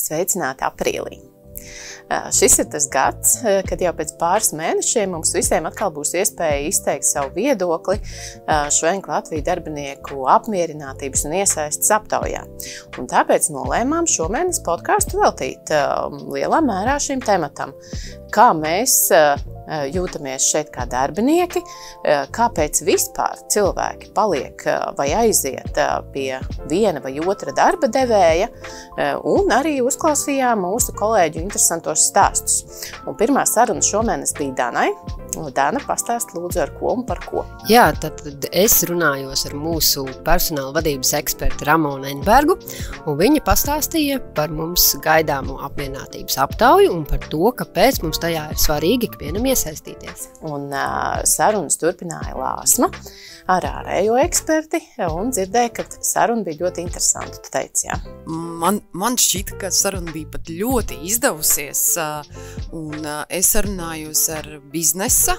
Sveicināti aprīlī! Šis ir tas gads, kad jau pēc pāris mēnešiem mums visiem atkal būs iespēja izteikt savu viedokli Švenk Latviju darbinieku apmierinātības un iesaistes aptaujā. Un tāpēc nolēmām šomēnes podcastu veltīt lielā mērā šim tematam. Kā mēs jūtamies šeit kā darbinieki, kāpēc vispār cilvēki paliek vai aiziet pie viena vai otra darba devēja, un arī uzklausījām mūsu kolēģu interesantos stāstus. Un pirmā saruna šomēnes bija Danai. Dana, pastāst lūdzu ar ko un par ko. Jā, tad es runājos ar mūsu personāla vadības ekspertu Ramonu Enbergu, un viņa pastāstīja par mums gaidāmo apmierinātības aptauju un par to, kāpēc mums tajā ir svarīgi ikvienam iesaistīties. Un sarunas turpināja Lāsma ar ārējo eksperti, un dzirdēju, ka saruna bija ļoti interesanta, tu teici, jā? Man šķita, ka saruna bija pat ļoti izdevusies, un es sarunājos ar biznesa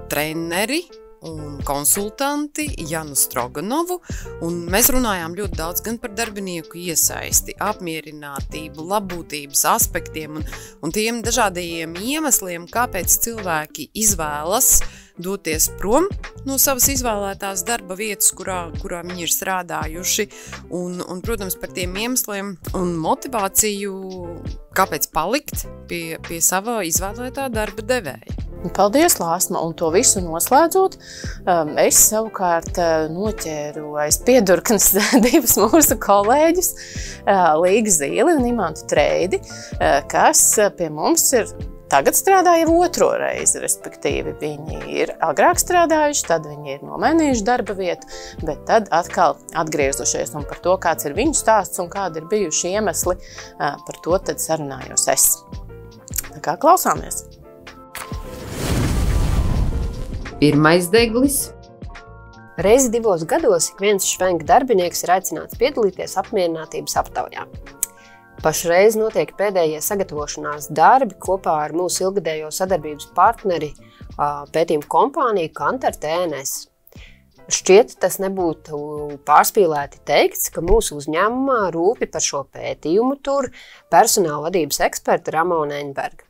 treneri un konsultanti Janu Stroganovu, un mēs runājām ļoti daudz gan par darbinieku iesaisti, apmierinātību, labbūtības aspektiem un tiem dažādajiem iemesliem, kāpēc cilvēki izvēlas doties prom no savas izvēlētās darba vietas, kurā viņi ir strādājuši, un, protams, par tiem iemesliem un motivāciju, kāpēc palikt pie sava izvēlētā darba devēja. Paldies, Lāsma, un to visu noslēdzot, es savukārt noķēru aiz piedurknes divus mūsu kolēģus, Līgu Zīli un Imantu Treidi, kas pie mums ir tagad strādāja otro reizi, respektīvi viņi ir agrāk strādājuši, tad viņi ir nomainījuši darba vietu, bet tad atkal atgriezušies, un par to, kāds ir viņu stāsts un kādi ir bijuši iemesli, par to tad sarunājos es. Tā kā klausāmies! Pirmais deglis. Reizi 2 gados ik viens Švenk darbinieks ir aicināts piedalīties apmierinātības aptaujā. Pašreiz notiek pēdējie sagatavošanās darbi kopā ar mūsu ilgadējo sadarbības partneri pētījumu kompāniju Kantar TNS. Šķiet, tas nebūtu pārspīlēti teikts, ka mūsu uzņēmumā rūpi par šo pētījumu tur personāla vadības eksperta Ramona Enberga.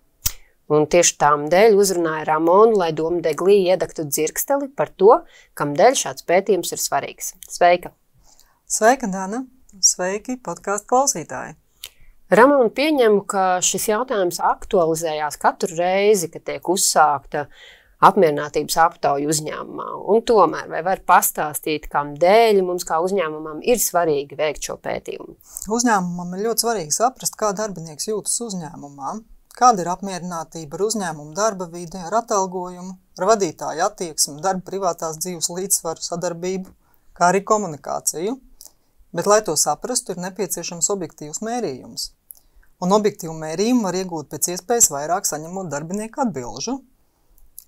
Un tieši tām dēļ uzrunāja Ramonu, lai doma deglī iedegtu dzirksteli par to, kam dēļ šāds pētījums ir svarīgs. Sveika! Sveika, Dana! Sveiki, podcastu klausītāji! Ramona, pieņemu, ka šis jautājums aktualizējās katru reizi, kad tiek uzsākta apmierinātības aptauja uzņēmumā. Un tomēr, vai var pastāstīt, kam dēļ mums kā uzņēmumam ir svarīgi veikt šo pētījumu? Uzņēmumam ir ļoti svarīgi saprast, kā darbinieks jūtas uzņēmumā. Kāda ir apmierinātība ar uzņēmumu darba vidi, ar atalgojumu, ar vadītāju attieksmi, darba privātās dzīves līdzsvaru, sadarbību, kā arī komunikāciju. Bet, lai to saprastu, ir nepieciešams objektīvs mērījums. Un objektīvu mērījumu var iegūt pēc iespējas vairāk saņemot darbinieku atbilžu.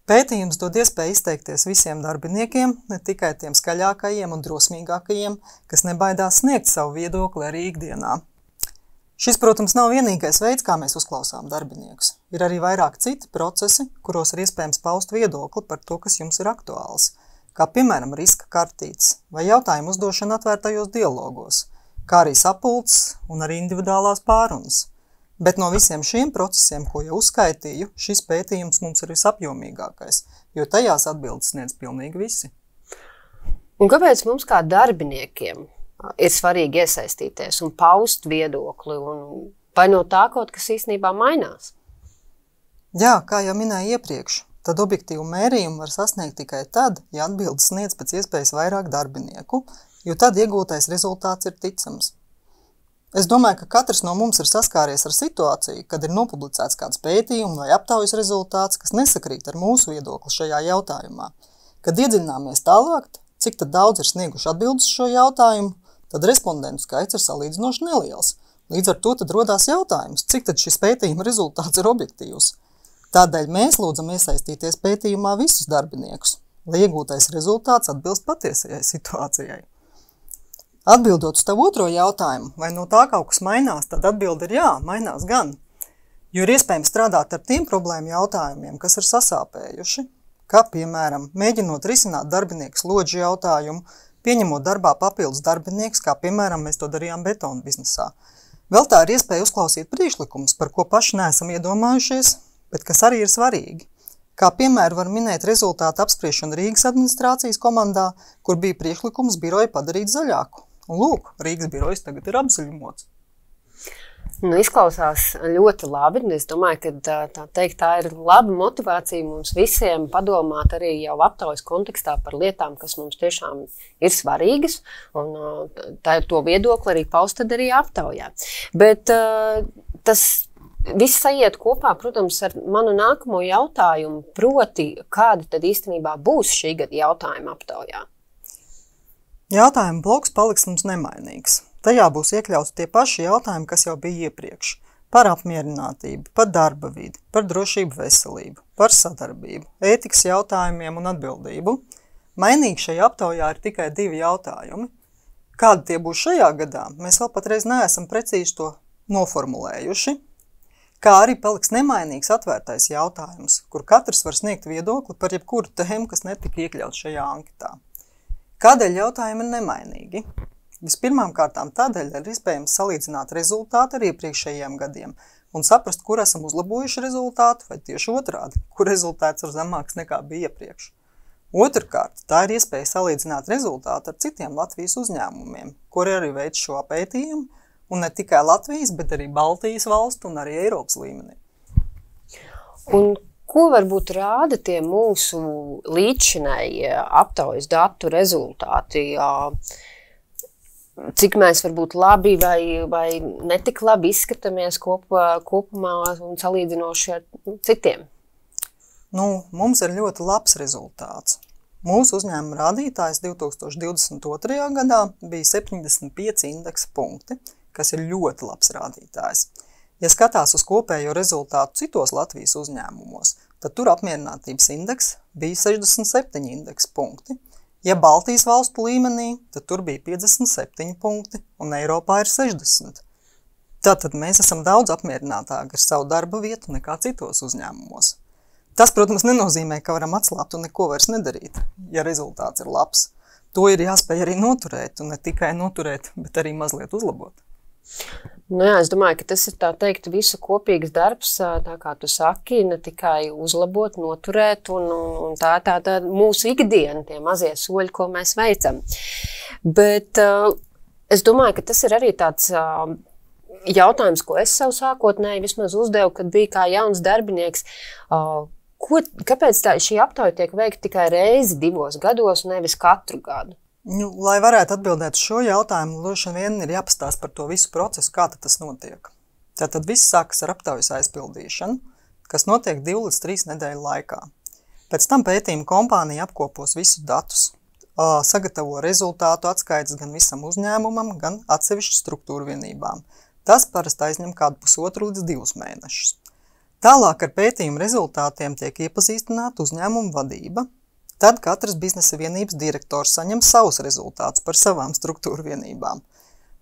Pētījums dod iespēju izteikties visiem darbiniekiem, ne tikai tiem skaļākajiem un drosmīgākajiem, kas nebaidās sniegt savu viedokli arī ikdienā. Šis, protams, nav vienīgais veids, kā mēs uzklausām darbiniekus. Ir arī vairāk citi procesi, kuros ir iespējams paust viedokli par to, kas jums ir aktuāls, kā piemēram riska kartītes vai jautājumu uzdošana atvērtajos dialogos, kā arī sapulces un arī individuālās pārunas. Bet no visiem šiem procesiem, ko jau uzskaitīju, šis pētījums mums ir visapjomīgākais, jo tajās atbildes sniedz pilnīgi visi. Un kāpēc mums kā darbiniekiem ir svarīgi iesaistīties un paust viedokli, un vai no tā kaut kas īstenībā mainās? Jā, kā jau minēju iepriekš, tad objektīvu mērījumu var sasniegt tikai tad, ja atbildes sniedz pēc iespējas vairāk darbinieku, jo tad iegūtais rezultāts ir ticams. Es domāju, ka katrs no mums ir saskāries ar situāciju, kad ir nopublicēts kāds pētījums vai aptaujas rezultāts, kas nesakrīt ar mūsu viedokli šajā jautājumā. Kad iedziļināmies tālāk, cik tad daudz ir snieguši atbildes šo jautājumu, tad respondentu skaits ir salīdzinoši neliels. Līdz ar to tad rodās jautājums, cik tad šis pētījuma rezultāts ir objektīvs. Tādēļ mēs lūdzam iesaistīties pētījumā visus darbiniekus, lai iegūtais rezultāts atbilst patiesajai situācijai. Atbildot uz tavu otro jautājumu, vai no tā kaut kas mainās, tad atbilde ir jā, mainās gan. Jo ir iespējams strādāt ar tiem problēmu jautājumiem, kas ir sasāpējuši, kā piemēram, mēģinot risināt darbinieku slodžu jautājumu, pieņemot darbā papildus darbinieks, kā piemēram mēs to darījām betonu biznesā. Vēl tā ir iespēja uzklausīt priekšlikumus, par ko paši neesam iedomājušies, bet kas arī ir svarīgi. Kā piemēru var minēt rezultātu apspriešanu Rīgas administrācijas komandā, kur bija priekšlikums biroju padarīt zaļāku. Un lūk, Rīgas birojs tagad ir apzaļumots. Nu, izklausās ļoti labi. Es domāju, ka tā ir laba motivācija mums visiem padomāt arī jau aptaujas kontekstā par lietām, kas mums tiešām ir svarīgas, un to viedokli arī paust tad arī aptaujā. Bet tas viss aiziet kopā, protams, ar manu nākamo jautājumu, proti, kāda tad īstenībā būs šī gada jautājuma aptaujā? Jautājuma bloks paliks mums nemainīgs. Tajā būs iekļauts tie paši jautājumi, kas jau bija iepriekš. Par apmierinātību, par darba vidi, par drošību veselību, par sadarbību, ētikas jautājumiem un atbildību. Mainīgi šajā aptaujā ir tikai 2 jautājumi. Kādi tie būs šajā gadā, mēs vēl patreiz neesam precīzi to noformulējuši. Kā arī paliks nemainīgs atvērtais jautājums, kur katrs var sniegt viedokli par jebkuru tēmu, kas netika iekļauts šajā anketā. Kādēļ jautājumi ir nemainīgi? Vispirmām kārtām tādēļ ir iespējams salīdzināt rezultātu ar iepriekšējiem gadiem un saprast, kur esam uzlabojuši rezultātu, vai tieši otrādi, kur rezultāts ir zemāks nekā bija iepriekš. Otrkārt, tā ir iespēja salīdzināt rezultātu ar citiem Latvijas uzņēmumiem, kuri arī veic šo pētījumu, un ne tikai Latvijas, bet arī Baltijas valstu un arī Eiropas līmenī. Un ko varbūt rāda tie mūsu līdzšinēji aptaujas datu rezultāti? Cik mēs varbūt labi vai netik labi izskatāmies kopumā un salīdzinoši ar citiem? Mums ir ļoti labs rezultāts. Mūsu uzņēmuma rādītājs 2022. gadā bija 75 indeksa punkti, kas ir ļoti labs rādītājs. Ja skatās uz kopējo rezultātu citos Latvijas uzņēmumos, tad tur apmierinātības indeks bija 67 indeksa punkti. Ja Baltijas valstu līmenī, tad tur bija 57 punkti un Eiropā ir 60. Tātad mēs esam daudz apmierinātāki ar savu darba vietu nekā citos uzņēmumos. Tas, protams, nenozīmē, ka varam atslābt un neko vairs nedarīt, ja rezultāts ir labs. To ir jāspēj arī noturēt, un ne tikai noturēt, bet arī mazliet uzlabot. Jā, es domāju, ka tas ir tā teikt visu kopīgs darbs, tā kā tu saki, ne tikai uzlabot, noturēt, un tā mūsu ikdiena, tie mazie soļi, ko mēs veicam. Bet es domāju, ka tas ir arī tāds jautājums, ko es sev sākotnēji vismaz uzdevu, kad biju kā jauns darbinieks. Kāpēc šī aptauja tiek veikta tikai reizi 2 gados, nevis katru gadu? Lai varētu atbildēt šo jautājumu, droši vien ir jāpastāst par to visu procesu, kā tas notiek. Tātad viss sākas ar aptaujas aizpildīšanu, kas notiek 2 līdz 3 nedēļu laikā. Pēc tam pētījuma kompānija apkopos visus datus, sagatavo rezultātu atskaites gan visam uzņēmumam, gan atsevišķu struktūru vienībām. Tas parasti aizņem kādu 1,5 līdz 2 mēnešus. Tālāk ar pētījuma rezultātiem tiek iepazīstināta uzņēmuma vadība. Tad katras biznesa vienības direktors saņem savus rezultātus par savām struktūru vienībām.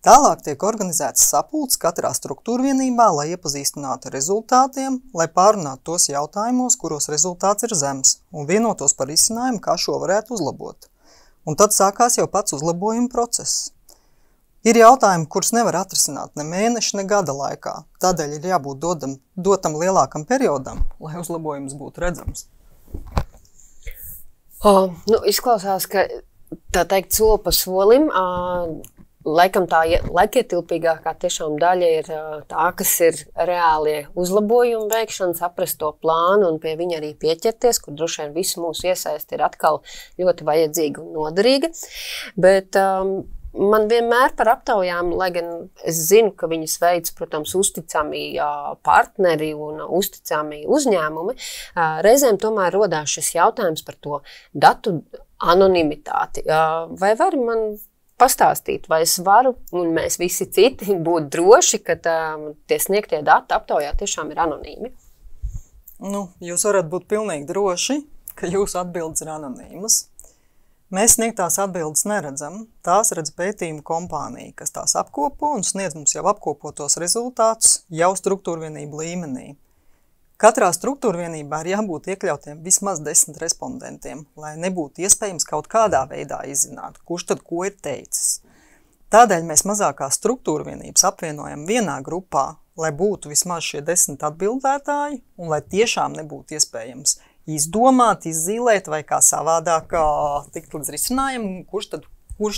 Tālāk tiek organizēts sapulcs katrā struktūru vienībā, lai iepazīstinātu rezultātiem, lai pārunātu tos jautājumos, kuros rezultāts ir zems, un vienotos par risinājumu, kā šo varētu uzlabot. Un tad sākās jau pats uzlabojuma process. Ir jautājumi, kurus nevar atrisināt ne mēneša, ne gada laikā. Tādēļ ir jābūt dotam lielākam periodam, lai uzlabojums būtu redzams. Izklausās, ka tā teikt soli pa solim, laikam tā laikietilpīgākā tiešām daļa ir tā, kas ir reālie uzlabojumi veikšana, saprast to plānu un pie viņa arī pieķerties, kur droši vien visu mūsu iesaisti ir atkal ļoti vajadzīga un noderīga. Bet man vienmēr par aptaujām, lai gan es zinu, ka viņas veids, protams, uzticami partneri un uzticami uzņēmumi, reizēm tomēr rodās šis jautājums par to datu anonimitāti. Vai vari man pastāstīt, vai es varu un mēs visi citi būt droši, ka tie sniegtie dati aptaujā tiešām ir anonīmi? Jūs varat būt pilnīgi droši, ka jūsu atbildes ir anonīmas. Mēs sniegtās atbildes neredzam, tās redz pētījuma kompānija, kas tās apkopo un sniedz mums jau apkopotos rezultātus jau struktūrvienību līmenī. Katrā struktūrvienībā ir jābūt iekļautiem vismaz 10 respondentiem, lai nebūtu iespējams kaut kādā veidā izzināt, kurš tad ko ir teicis. Tādēļ mēs mazākās struktūra vienības apvienojam vienā grupā, lai būtu vismaz šie 10 atbildētāji un lai tiešām nebūtu iespējams izdomāt, izzīlēt vai kā savādāk tikt līdz risinājumu, kurš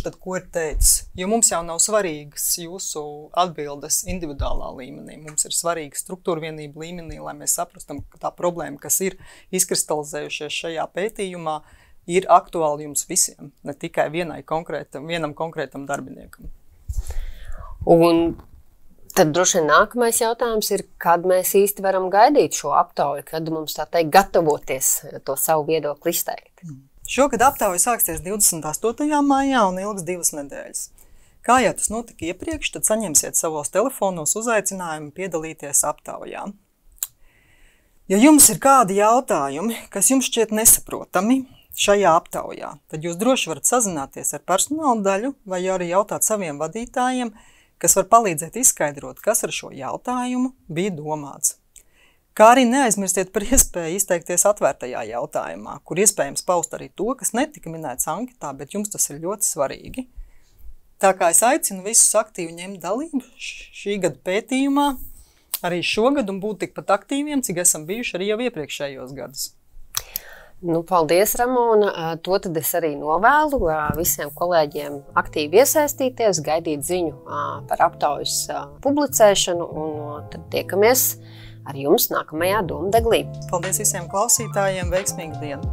tad ko ir teicis. Jo mums jau nav svarīgas jūsu atbildes individuālā līmenī. Mums ir svarīga struktūra vienība līmenī, lai mēs saprastam, ka tā problēma, kas ir izkristalizējušies šajā pētījumā, ir aktuāli jums visiem, ne tikai vienam konkrētam darbiniekam. Un tad droši vien nākamais jautājums ir, kad mēs īsti varam gaidīt šo aptauju, kad mums tā teikt gatavoties to savu viedokli izteikt. Šogad aptauja sāksies 28. maijā un ilgs 2 nedēļas. Kā jau tas notika iepriekš, tad saņemsiet savos telefonos uzaicinājumu piedalīties aptaujā. Ja jums ir kādi jautājumi, kas jums šķiet nesaprotami šajā aptaujā, tad jūs droši varat sazināties ar personāla daļu vai arī jautāt saviem vadītājiem, kas var palīdzēt izskaidrot, kas ar šo jautājumu bija domāts. Kā arī neaizmirstiet par iespēju izteikties atvērtajā jautājumā, kur iespējams paust arī to, kas netika minēts anketā, bet jums tas ir ļoti svarīgi. Tā kā es aicinu visus aktīvi ņemt dalību šī gada pētījumā, arī šogad un būt tikpat aktīviem, cik esam bijuši arī jau iepriekšējos gadus. Paldies, Ramona. To tad es arī novēlu visiem kolēģiem aktīvi iesaistīties, gaidīt ziņu par aptaujas publicēšanu un tad tiekamies ar jums nākamajā Domdeglī. Paldies visiem klausītājiem, veiksmīgu dienu!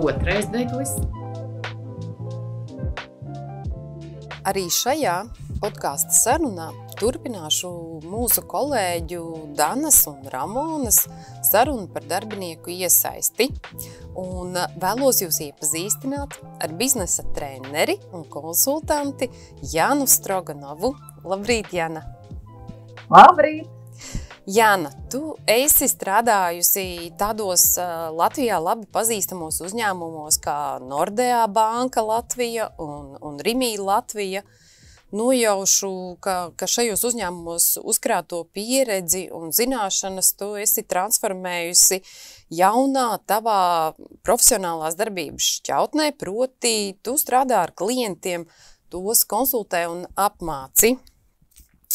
Otrais deglis. Arī šajā podkāsta sarunā turpināšu mūsu kolēģu Danas un Ramonas sarunu par darbinieku iesaisti un vēlos jūs iepazīstināt ar biznesa treneri un konsultanti Janu Stroganovu. Labrīt, Jana! Labrīt! Jana, tu esi strādājusi tādos Latvijā labi pazīstamos uzņēmumos kā Nordea Banka Latvija un Rimī Latvija. Nojaušu, ka šajos uzņēmumos uzkrāto pieredzi un zināšanas tu esi transformējusi jaunā tavā profesionālās darbības šķautnē, proti tu strādā ar klientiem, tos konsultē un apmāci.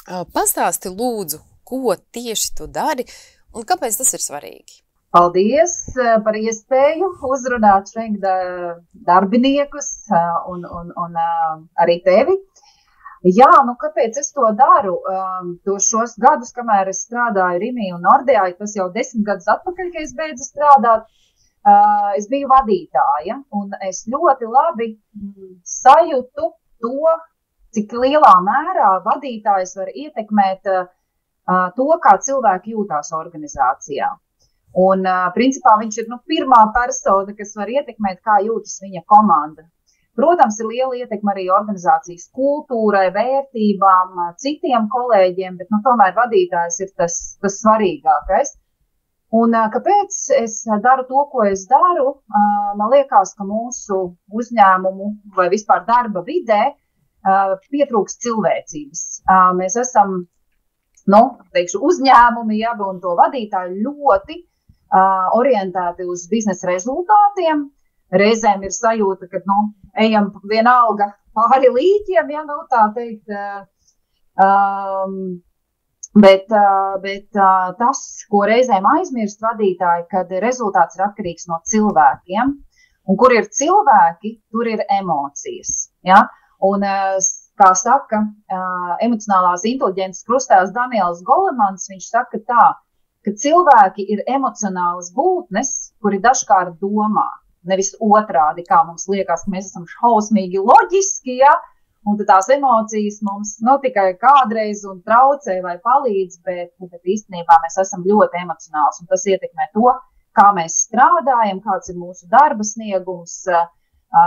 Pastāsti lūdzu, ko tieši tu dari un kāpēc tas ir svarīgi? Paldies par iespēju uzrunāt šeit darbiniekus un arī tevi. Jā, kāpēc es to daru? Šos gadus, kamēr es strādāju Rimī un Nordea, tas jau 10 gadus atpakaļ, kad es beidzu strādāt, es biju vadītāja un es ļoti labi sajūtu to, cik lielā mērā vadītājs var ietekmēt to, kā cilvēki jūtās organizācijā. Un, principā, viņš ir pirmā persona, kas var ietekmēt, kā jūtas viņa komanda. Protams, ir liela ietekme arī organizācijas kultūrai, vērtībām, citiem kolēģiem, bet tomēr vadītājs ir tas svarīgākais. Un kāpēc es daru to, ko es daru? Man liekas, ka mūsu uzņēmumu vai vispār darba vidē pietrūkst cilvēcības. Mēs esam, uzņēmumi, un to vadītāji ļoti orientēti uz biznesa rezultātiem. Reizēm ir sajūta, ka, ejam vienalga pāri līķiem, tā teikt. Bet tas, ko reizēm aizmirst vadītāji, kad rezultāts ir atkarīgs no cilvēkiem, un kur ir cilvēki, tur ir emocijas, ja? Un, kā saka, emocionālās inteliģences krustēls Daniels Golemans, viņš saka tā, ka cilvēki ir emocionālas būtnes, kuri dažkārt domā, nevis otrādi, kā mums liekas, ka mēs esam šausmīgi loģiski, ja? Un tās emocijas mums tikai kādreiz un traucē vai palīdz, bet īstenībā mēs esam ļoti emocionāls, un tas ietekmē to, kā mēs strādājam, kāds ir mūsu darba sniegums,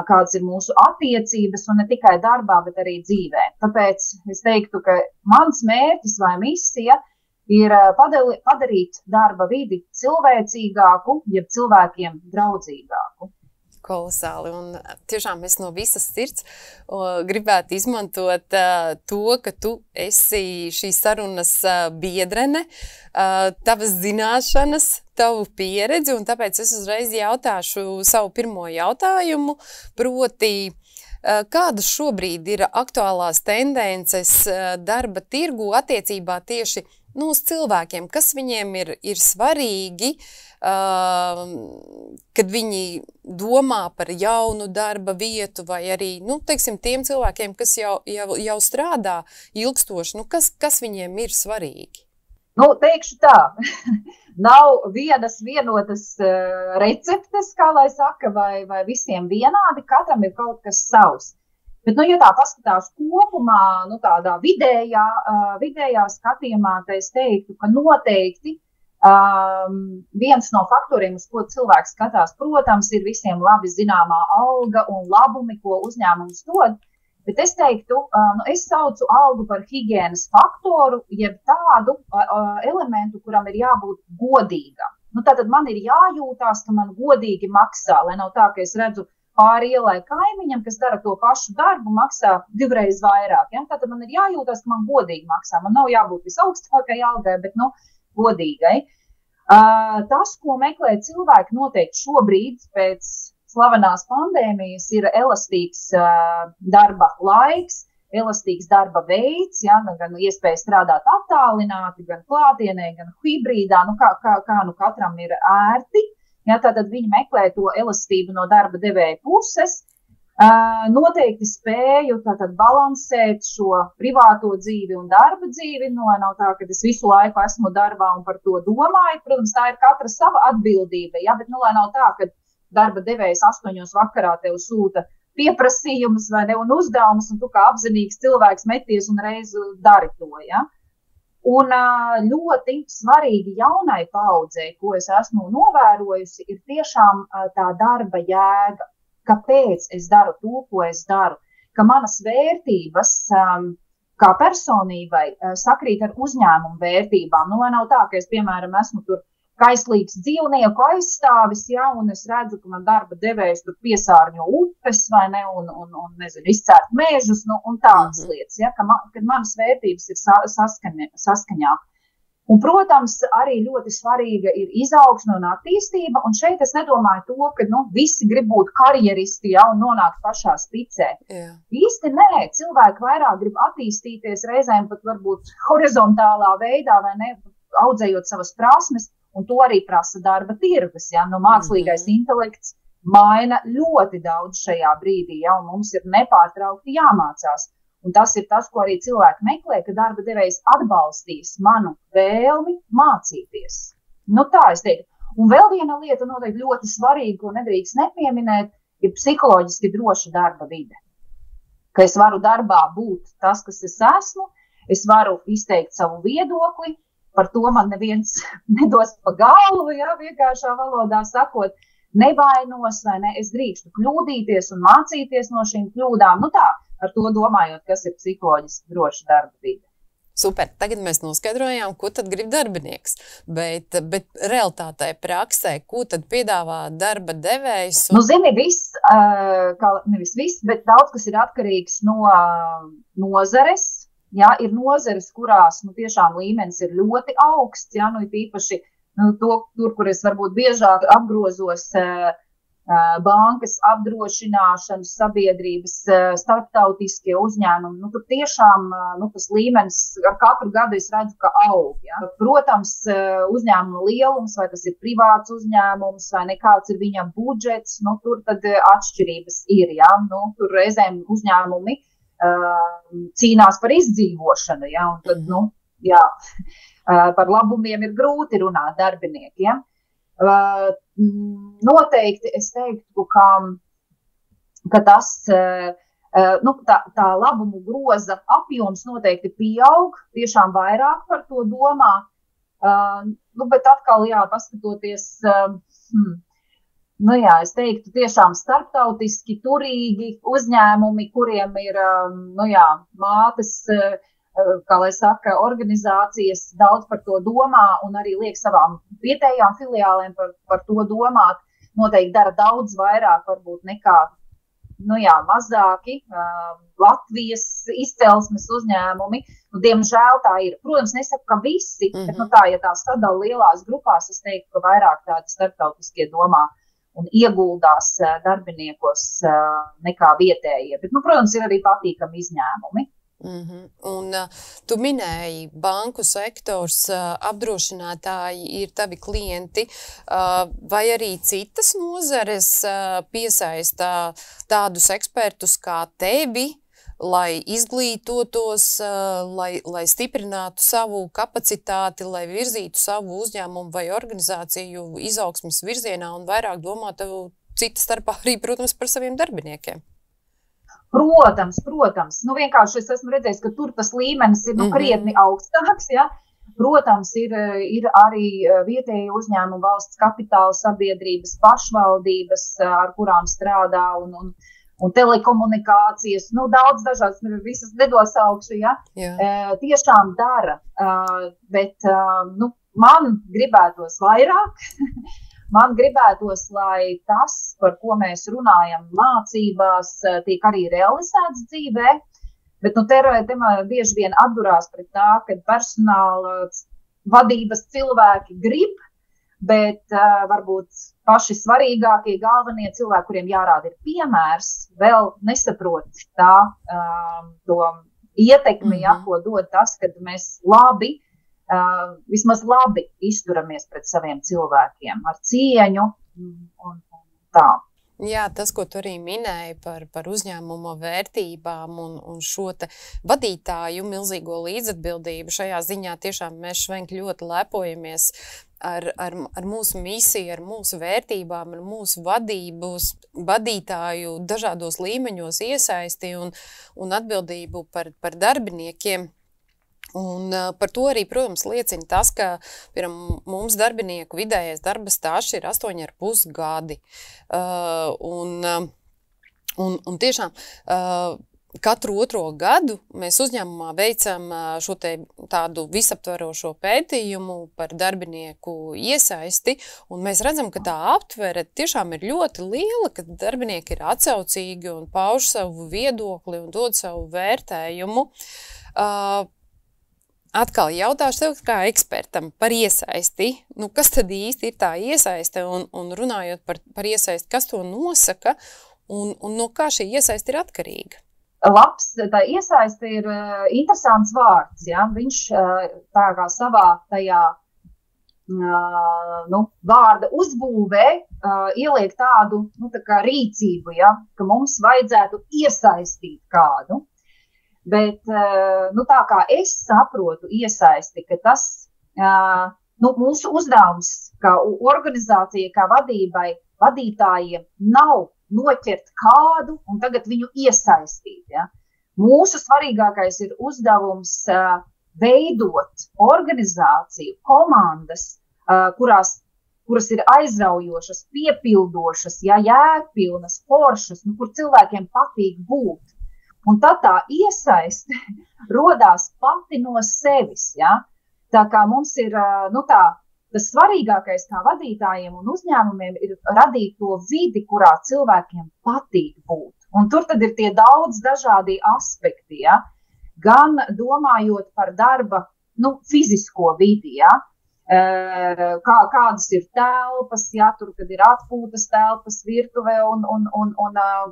kādas ir mūsu attiecības, un ne tikai darbā, bet arī dzīvē. Tāpēc es teiktu, ka mans mērķis vai misija ir padarīt darba vidi cilvēcīgāku, jeb cilvēkiem draudzīgāku. Kolosāli. Un tiešām es no visas sirds gribētu izmantot to, ka tu esi šīs sarunas biedrene, tavas zināšanas, tavu pieredzi, un tāpēc es uzreiz jautāšu savu pirmo jautājumu, proti, kādas šobrīd ir aktuālās tendences darba tirgu attiecībā tieši uz cilvēkiem, kas viņiem ir svarīgi, kad viņi domā par jaunu darba vietu vai arī, teiksim, tiem cilvēkiem, kas jau strādā ilgstoši, kas viņiem ir svarīgi? Teikšu tā, nav vienas vienotas receptes, kā lai saka, vai visiem vienādi, katram ir kaut kas savs. Bet, ja tā paskatās kopumā, tādā vidējā skatījumā, tad es teiktu, ka noteikti viens no faktoriem, uz ko cilvēks skatās, protams, ir visiem labi zināmā alga un labumi, ko uzņēmums dod. Bet es teiktu, es saucu algu par higienas faktoru, jeb tādu elementu, kuram ir jābūt godīgam. Tātad man ir jājūtās, ka man godīgi maksā, lai nav tā, ka es redzu pāri ielai kaimiņam, kas dara to pašu darbu, maksā 2 reizes vairāk. Ja? Tātad man ir jājūtās, ka man godīgi maksā. Man nav jābūt visaugstākai algai, bet godīgai. Tas, ko meklē cilvēki noteikti šobrīd pēc slavenās pandēmijas, ir elastīgs darba laiks, elastīgs darba veids, ja? Gan iespēja strādāt attālināti, gan klātienē, gan hibrīdā, kā katram ir ērti. Ja, tātad viņi meklē to elastību no darba devēja puses, noteikti spēju balansēt šo privāto dzīvi un darba dzīvi, lai nav tā, ka es visu laiku esmu darbā un par to domāju. Protams, tā ir katra sava atbildība, ja, bet lai nav tā, ka darba devējs 8 vakarā tev sūta pieprasījumus vai ne, un uzdevumus, un tu kā apzinīgs cilvēks meties un reiz dari to, ja. Un ļoti svarīgi jaunai paaudzei, ko es esmu novērojusi, ir tiešām tā darba jēga. Kāpēc es daru to, ko es daru? Ka manas vērtības kā personībai sakrīt ar uzņēmumu vērtībām. Lai nav tā, ka es, piemēram, esmu tur kaislīgs dzīvnieku aizstāvis, ja, un es redzu, ka man darba devējs tur piesārņo upes vai ne, un nezinu, izcērt mežus, un tādas lietas, ja, kad manas vērtības ir saskaņā. Un, protams, arī ļoti svarīga ir izaugsme un attīstība, un šeit es nedomāju to, ka visi grib būt karjeristi, ja, un nonākt pašā spicē. Yeah. Īsti nē, cilvēki vairāk grib attīstīties reizēm pat varbūt horizontālā veidā, vai ne, audzējot savas prasmes. Un to arī prasa darba tirgus, ja, mākslīgais intelekts maina ļoti daudz šajā brīdī, ja, un mums ir nepārtraukti jāmācās. Un tas ir tas, ko arī cilvēki meklē, ka darba devējs atbalstīs manu vēlmi mācīties. Tā es teiktu. Un vēl viena lieta noteikti ļoti svarīga, ko nedrīkst nepieminēt, ir psiholoģiski droša darba vide. Ka es varu darbā būt tas, kas es esmu, es varu izteikt savu viedokli, par to man neviens nedos pa galvu, ja, vienkāršā valodā sakot, nevainos vai ne, es drīkstu kļūdīties un mācīties no šīm kļūdām. Tā, ar to domājot, kas ir psiholoģiski droša darba vide. Super, tagad mēs noskaidrojām, ko tad grib darbinieks, bet realitātē praksē, ko tad piedāvā darba devējs? Zini, nevis viss, bet daudz, kas ir atkarīgs no nozares. Ja, ir nozeres, kurās tiešām līmenis ir ļoti augsts, ja, īpaši tur, kur es varbūt biežāk apgrozos bankas, apdrošināšanas, sabiedrības, starptautiskie uzņēmumi. Tur tiešām tas līmenis ar katru gadu es redzu, ka aug. Ja. Protams, uzņēmuma lielums, vai tas ir privāts uzņēmums, vai nekāds ir viņa budžets, tur tad atšķirības ir. Ja. Tur reizēm uzņēmumi cīnās par izdzīvošanu, ja, un tad, par labumiem ir grūti runāt darbiniekiem. Noteikti es teiktu, ka tas, tā labumu groza apjoms noteikti pieaug, tiešām vairāk par to domā, bet atkal, paskatoties, es teiktu, tiešām starptautiski turīgi uzņēmumi, kuriem ir, mātes, kā lai saka, organizācijas daudz par to domā un arī liek savām vietējām filiālēm par to domāt. noteikti dara daudz vairāk varbūt nekā mazāki Latvijas izcelsmes uzņēmumi. Diemžēl tā ir. Protams, nesaku, ka visi, bet tā, ja tā sadala lielās grupās, es teiktu, ka vairāk tādi starptautiskie domā un ieguldās darbiniekos nekā vietējie. Bet, protams, ir arī patīkami izņēmumi. Un tu minēji, banku sektors, apdrošinātāji ir tavi klienti, vai arī citas nozares piesaista tādus ekspertus kā tevi, lai izglītotos, lai stiprinātu savu kapacitāti, lai virzītu savu uzņēmumu vai organizāciju izaugsmes virzienā un vairāk domātu citas starpā arī, protams, par saviem darbiniekiem? Protams. Vienkārši es esmu redzējis, ka tur tas līmenis ir krietni augstāks. Ja? Protams, ir arī vietēji uzņēmumi, valsts kapitāla sabiedrības, pašvaldības, ar kurām strādā un telekomunikācijas. Daudz dažādas, visas nedosaukšu, ja? Tiešām dara. Bet man gribētos vairāk. Man gribētos, lai tas, par ko mēs runājam mācībās, tiek arī realizēts dzīvē, bet te man bieži vien atdurās pret tā, ka personāla vadības cilvēki grib, bet varbūt paši svarīgākie, galvenie cilvēki, kuriem jārāda ir piemērs, vēl nesaprot to ietekmi, ko dod tas, kad mēs vismaz labi izturamies pret saviem cilvēkiem, ar cieņu un tā. Jā, tas, ko tu arī minēji par uzņēmuma vērtībām un šo te vadītāju milzīgo līdzatbildību, šajā ziņā tiešām mēs Švenk ļoti lepojamies ar mūsu misiju, ar mūsu vērtībām, ar mūsu vadītāju dažādos līmeņos iesaisti un atbildību par darbiniekiem. Un par to arī, protams, liecina tas, ka mums darbinieku vidējais darba stāsts ir 8,5 gadi. Un tiešām katru otro gadu mēs uzņēmumā veicam šo tādu visaptverošo pētījumu par darbinieku iesaisti, un mēs redzam, ka tā aptvere tiešām ir ļoti liela, ka darbinieki ir atsaucīgi un pauž savu viedokli un dod savu vērtējumu. Atkal jautāšu tev kā ekspertam par iesaisti. Kas tad īsti ir tā iesaiste un runājot par iesaisti, kas to nosaka un no kā šī iesaiste ir atkarīga? Tā iesaiste ir interesants vārds. Ja? Viņš tā kā savā tajā vārda uzbūvē ieliek tādu tā kā rīcību, ja? Ka mums vajadzētu iesaistīt kādu. Bet tā kā es saprotu iesaisti, ka tas mūsu uzdevums kā organizācija, kā vadītājiem nav noķert kādu un tagad viņu iesaistīt. Ja? Mūsu svarīgākais ir uzdevums veidot organizāciju, komandas, kuras ir aizraujošas, piepildošas, jēgpilnas, foršas, kur cilvēkiem patīk būt. Un tad tā iesaiste rodās pati no sevis. Ja? Tā kā mums ir tas svarīgākais kā vadītājiem un uzņēmumiem ir radīt to vidi, kurā cilvēkiem patīk būt. Un tur tad ir tie daudz dažādi aspekti, ja? Gan domājot par darba fizisko vidi, ja? Kādas ir telpas, ja, tur, kad ir atpūtas telpas, virtuve,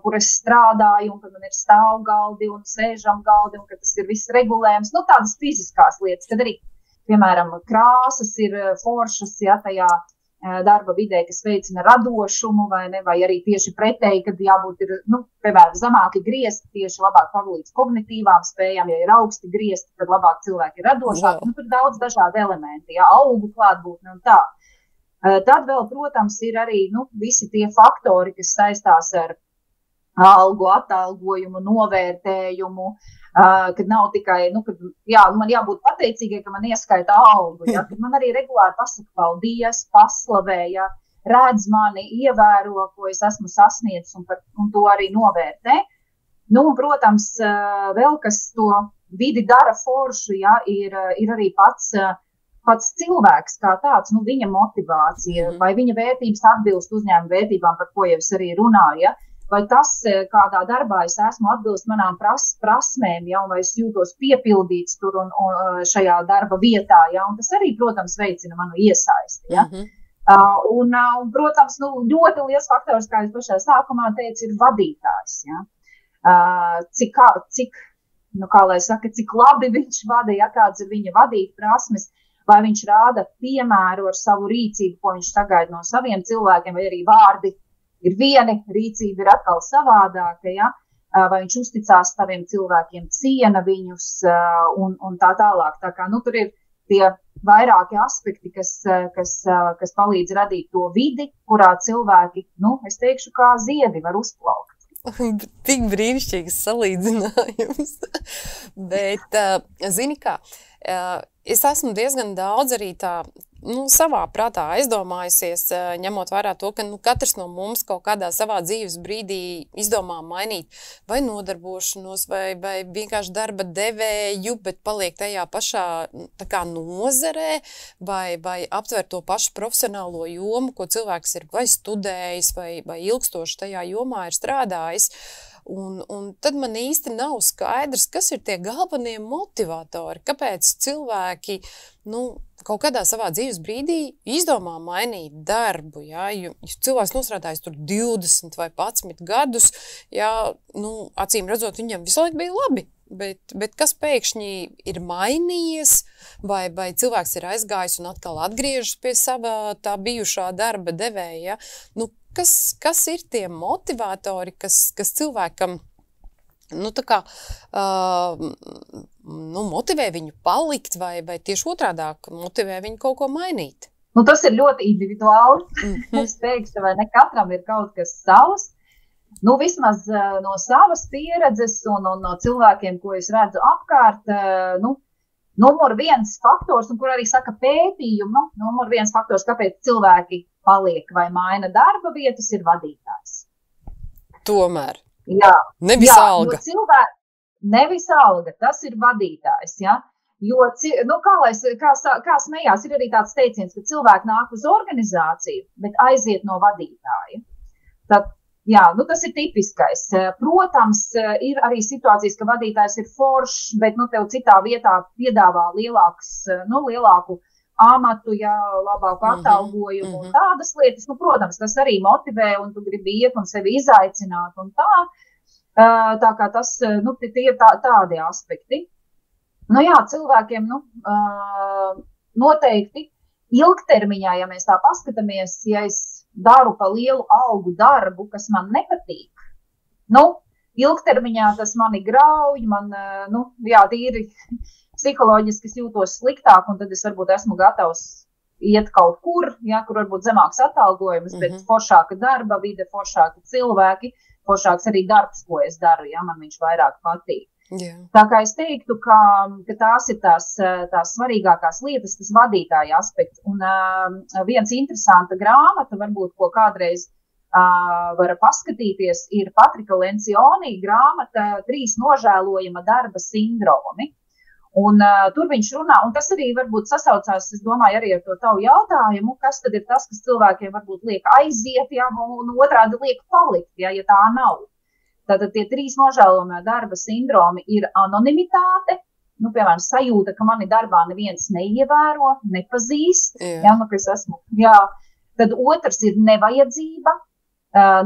kur es strādāju, un kad man ir stāvgaldi un sēžam galdi, un kad tas ir viss regulējums, tādas fiziskās lietas, kad arī, piemēram, krāsas ir foršas, ja, tajā darba vidē, kas veicina radošumu, vai arī tieši pretēji, kad jābūt ir, piemēram, zemāki griezti, tieši labāk paglīdz kognitīvām spējām, ja ir augsti griezti, tad labāk cilvēki ir radošāki. Tur daudz dažādi elementi, ja, augu klātbūtne un tā. Tad vēl, protams, ir arī visi tie faktori, kas saistās ar algu, atalgojumu, novērtējumu, kad nav tikai, man jābūt pateicīgai, ka man ieskaita algu, ja, kad man arī regulāri pasaka paldies, paslavē, ja, redz mani, ievēro, ko es esmu sasniedzis un to arī novērtē. Un, protams, vēl kas to vidi dara foršu, ja, ir arī pats pats cilvēks kā tāds, nu, viņa motivācija, vai viņa vērtības atbilst uzņēmuma vērtībām, par ko jau es arī runāju, ja? Vai tas, kādā darbā es esmu, atbilst manām prasmēm, ja? Un vai es jūtos piepildīts tur un šajā darba vietā, ja? Un tas arī, protams, veicina manu iesaisti, ja? Un, protams, nu, ļoti liels faktors, kā es pašā sākumā teicu, ir vadītājs, ja? Cik, nu, kā lai saka, cik labi viņš vada, ja? Kāds ir viņa vadīt prasmes, vai viņš rāda piemēru ar savu rīcību, ko viņš sagaida no saviem cilvēkiem, vai arī vārdi ir vieni, rīcība ir atkal savādāka, ja? Vai viņš uzticās taviem cilvēkiem, ciena viņus un tā tālāk. Tā kā, nu, tur ir tie vairāki aspekti, kas palīdz radīt to vidi, kurā cilvēki, nu, es teikšu, kā ziedi var uzplaukt. Tik brīnišķīgs salīdzinājums. Bet, zini kā, es esmu diezgan daudz arī tā, nu, savā prātā aizdomājusies, ņemot vērā to, ka, nu, katrs no mums kaut kādā savā dzīves brīdī izdomā mainīt vai nodarbošanos, vai vienkārši darba devēju, bet paliek tajā pašā tā kā nozarē, vai aptver to pašu profesionālo jomu, ko cilvēks ir vai studējis, vai ilgstoši tajā jomā ir strādājis. Un tad man īsti nav skaidrs, kas ir tie galvenie motivatori, kāpēc cilvēki, nu, kaut kādā savā dzīves brīdī izdomā mainīt darbu, ja, jo cilvēks nostrādājis tur 20 vai 11 gadus, ja, nu, acīm redzot, viņam visu laiku bija labi, bet kas pēkšņi ir mainījies, vai cilvēks ir aizgājis un atkal atgriežas pie sava tā bijušā darba devēja, ja, nu, kas ir tie motivatori, kas cilvēkam, nu, tā kā, nu, motivē viņu palikt, vai tieši otrādāk motivē viņu kaut ko mainīt? Nu, tas ir ļoti individuāli. Es teikšu, vai ne katram ir kaut kas savs. Nu, vismaz no savas pieredzes un no cilvēkiem, ko es redzu apkārt, nu, numur viens faktors, un kur arī saka pētījumu, numur viens faktors, kāpēc cilvēki paliek vai maina darba vietas, ir vadītājs. Tomēr. Jā. Nevis alga. Nevis alga, tas ir vadītājs, ja? Jo, nu, kā smējās, ir arī tāds teiciens, ka cilvēki nāk uz organizāciju, bet aiziet no vadītāja. Tad, jā, nu, tas ir tipiskais. Protams, ir arī situācijas, ka vadītājs ir foršs, bet, nu, tev citā vietā piedāvā lielāku amatu, jā, labāku atalgojumu un tādas lietas. Nu, protams, tas arī motivē un tu gribi iet un sevi izaicināt un tā. Tā kā tas, nu, tie ir tādi aspekti. Nu jā, cilvēkiem, nu, noteikti ilgtermiņā, ja mēs tā paskatāmies, ja es daru pa lielu algu darbu, kas man nepatīk, nu, ilgtermiņā tas mani grauj, man, nu, jā, tīri psiholoģiski es jūtos sliktāk, un tad es varbūt esmu gatavs iet kaut kur, ja, kur varbūt zemāks atalgojums, bet foršāka darba vide, foršāki cilvēki, foršāks arī darbs, ko es daru, ja, man viņš vairāk patīk. Yeah. Tā kā es teiktu, ka tās ir tās svarīgākās lietas, tas vadītāja aspekts. Un viens interesanta grāmata, varbūt, ko kādreiz var paskatīties, ir Patrika Lencioni grāmata 3 nožēlojama darba sindromi. Un tur viņš runā, un tas arī varbūt sasaucās, es domāju, arī ar to tavu jautājumu, kas tad ir tas, kas cilvēkiem varbūt liek aiziet, ja, un otrādi liek palikt, ja tā nav. Tātad tie 3 nožēlojamie darba sindromi ir anonimitāte, nu, piemēram, sajūta, ka mani darbā neviens neievēro, nepazīst, ja, nu, ka es esmu, jā. Tad otrs ir nevajadzība,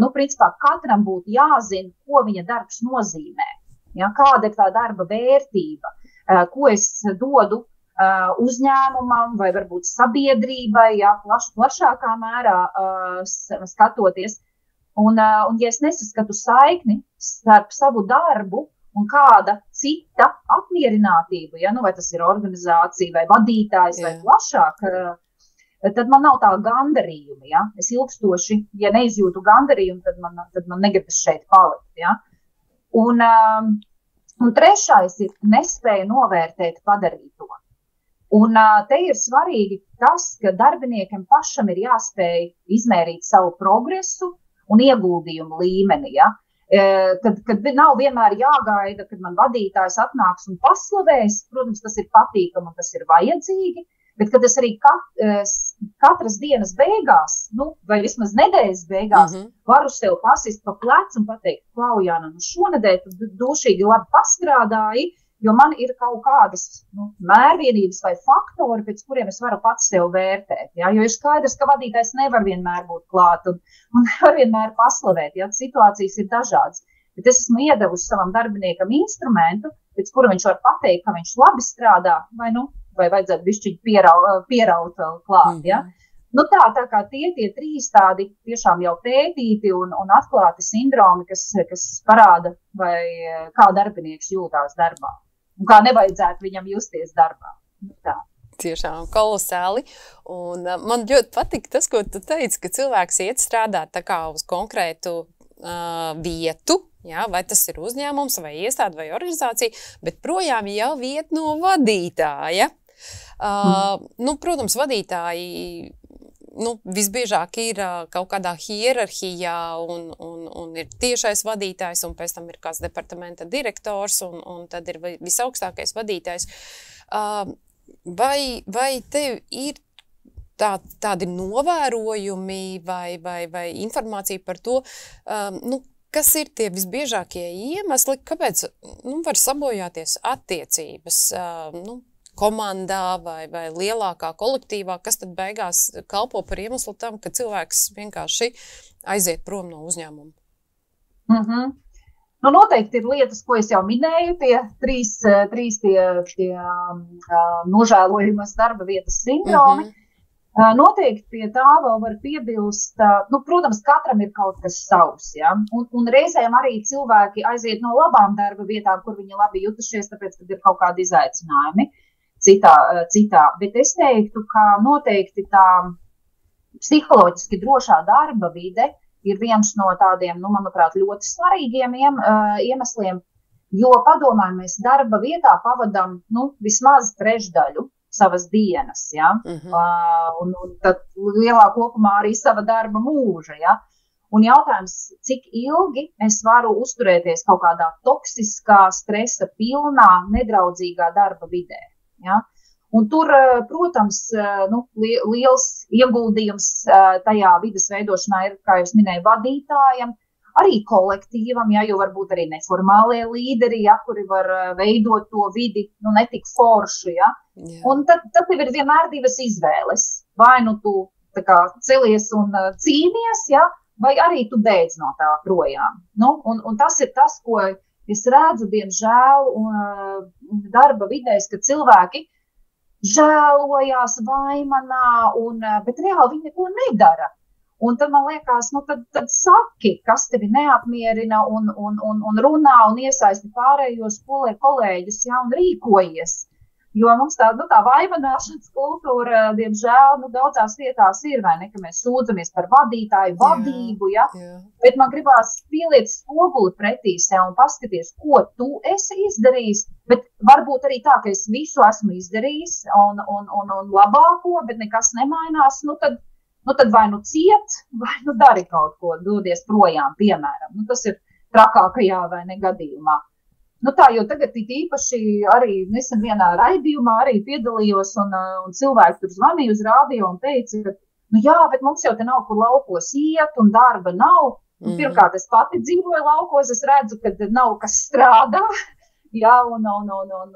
nu, principā katram būtu jāzina, ko viņa darbs nozīmē, ja, kāda ir tā darba vērtība. Ko es dodu uzņēmumam vai varbūt sabiedrībai, ja, plašākā mērā skatoties. Un ja es nesaskatu saikni starp savu darbu un kāda cita apmierinātība, ja, nu, vai tas ir organizācija vai vadītājs vai plašāk, tad man nav tā gandarījuma. Ja. Es ilgstoši, ja neizjūtu gandarījumu, tad man negribas šeit palikt. Ja. Un trešais ir nespēja novērtēt padarīto. Un te ir svarīgi tas, ka darbiniekam pašam ir jāspēj izmērīt savu progresu un ieguldījumu līmeni. Ja? Kad nav vienmēr jāgaida, kad man vadītājs atnāks un paslavēs, protams, tas ir patīkami un tas ir vajadzīgi, Bet, kad es arī katras dienas beigās, vai vismaz nedēļas beigās, varu sev pasist pa plecu un pateikt, klau, Jāna, šonedēļ tu dušīgi labi pastrādāji, jo man ir kaut kādas mērvienības vai faktori, pēc kuriem es varu pats sev vērtēt. Ja? Jo ir skaidrs, ka vadītājs nevar vienmēr būt klāt un nevar vienmēr paslavēt. Ja? Situācijas ir dažādas. Bet es esmu iedevusi savam darbiniekam instrumentu, pēc kura viņš var pateikt, ka viņš labi strādā, vai vajadzētu bišķiņ pieraut vēl klāt. Ja? Tā kā tie trīs tādi tiešām jau pētīti un atklāti sindromi, kas parāda, vai kā darbinieks jūtās darbā. Un kā nevajadzētu viņam justies darbā. Tā. Tiešām kolosāli. Un man ļoti patika tas, ko tu teici, ka cilvēks iet strādāt tā kā uz konkrētu vietu, jā, vai tas ir uzņēmums, vai iestāde, vai organizācija, bet projām jau vieta no vadītāja. Protams, vadītāji visbiežāk ir kaut kādā hierarhijā un ir tiešais vadītājs, un pēc tam ir kāds departamenta direktors, un tad ir visaugstākais vadītājs. Vai tev ir tādi novērojumi vai informācija par to, kas ir tie visbiežākie iemesli, kāpēc var sabojāties attiecības, komandā vai lielākā kolektīvā, kas tad beigās kalpo par iemeslu tam, ka cilvēks vienkārši aiziet prom no uzņēmuma? Noteikti ir lietas, ko es jau minēju, tie trīs nožēlojamas darba vietas sindromi. Noteikti pie tā vēl var piebilst, protams, katram ir kaut kas savs, ja? Un reizēm arī cilvēki aiziet no labām darba vietām, kur viņi labi jutušies, tāpēc, kad ir kaut kādi izaicinājumi. Citā, bet es teiktu, ka noteikti tā psiholoģiski drošā darba vide ir viens no tādiem, manuprāt, ļoti svarīgiem iemesliem, jo padomājam, mēs darba vietā pavadām vismaz trešdaļu savas dienas, ja? Un tad lielā kopumā arī sava darba mūža, ja? Un jautājums, cik ilgi es varu uzturēties kaut kādā toksiskā, stresa pilnā, nedraudzīgā darba vidē. Ja? Un tur, protams, liels ieguldījums tajā vides veidošanā ir, kā jūs minēju, vadītājam, arī kolektīvam, ja, jo varbūt arī neformālie līderi, ja, kuri var veidot to vidi, netik foršu. Ja? Un tad tev ir vienmēr divas izvēles. Vai tu celies un cīnies, ja? Vai arī tu beidz no tā projām. Un tas ir tas, ko es redzu, diemžēl, darba vidēs, ka cilvēki žēlojās, vaimanā, bet reāli viņi neko nedara. Un tad man liekas, tad saki, kas tevi neapmierina un runā un iesaisti pārējos kolēģus, ja, un rīkojies. Jo mums tā vaimanāšanas kultūra, diemžēl, daudzās vietās ir, vai ne, ka mēs sūdzamies par vadītāju, vadību, ja? Bet man gribās pieliet spoguli pretī sev un paskaties, ko tu esi izdarījis, bet varbūt arī tā, ka es visu esmu izdarījis un labāko, bet nekas nemainās, tad vai ciet, vai dari kaut ko, dodies projām, piemēram. Tas ir trakākajā vai ne gadījumā. Jo tagad īpaši arī nesen vienā raidījumā arī piedalījos un cilvēki tur zvanīja uz rādio un teica, ka bet mums jau te nav kur laukos iet un darba nav. Pirmkārt, es pati dzīvoju laukos, es redzu, ka nav kas strādā, ja, un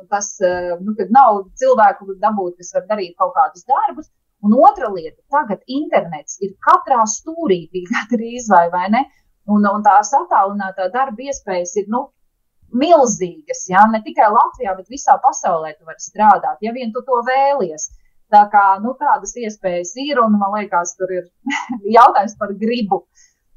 tas, kad nav cilvēku dabūt, kas var darīt kaut kādus darbus. Un otra lieta, tagad internets ir katrā stūrītī, gandrīz vai ne, un tās attālinātā darba iespējas ir, milzīgas, ja? Ne tikai Latvijā, bet visā pasaulē tu vari strādāt, ja vien tu to vēlies. Tā kā, tādas iespējas ir, un man liekas, tur ir jautājums par gribu.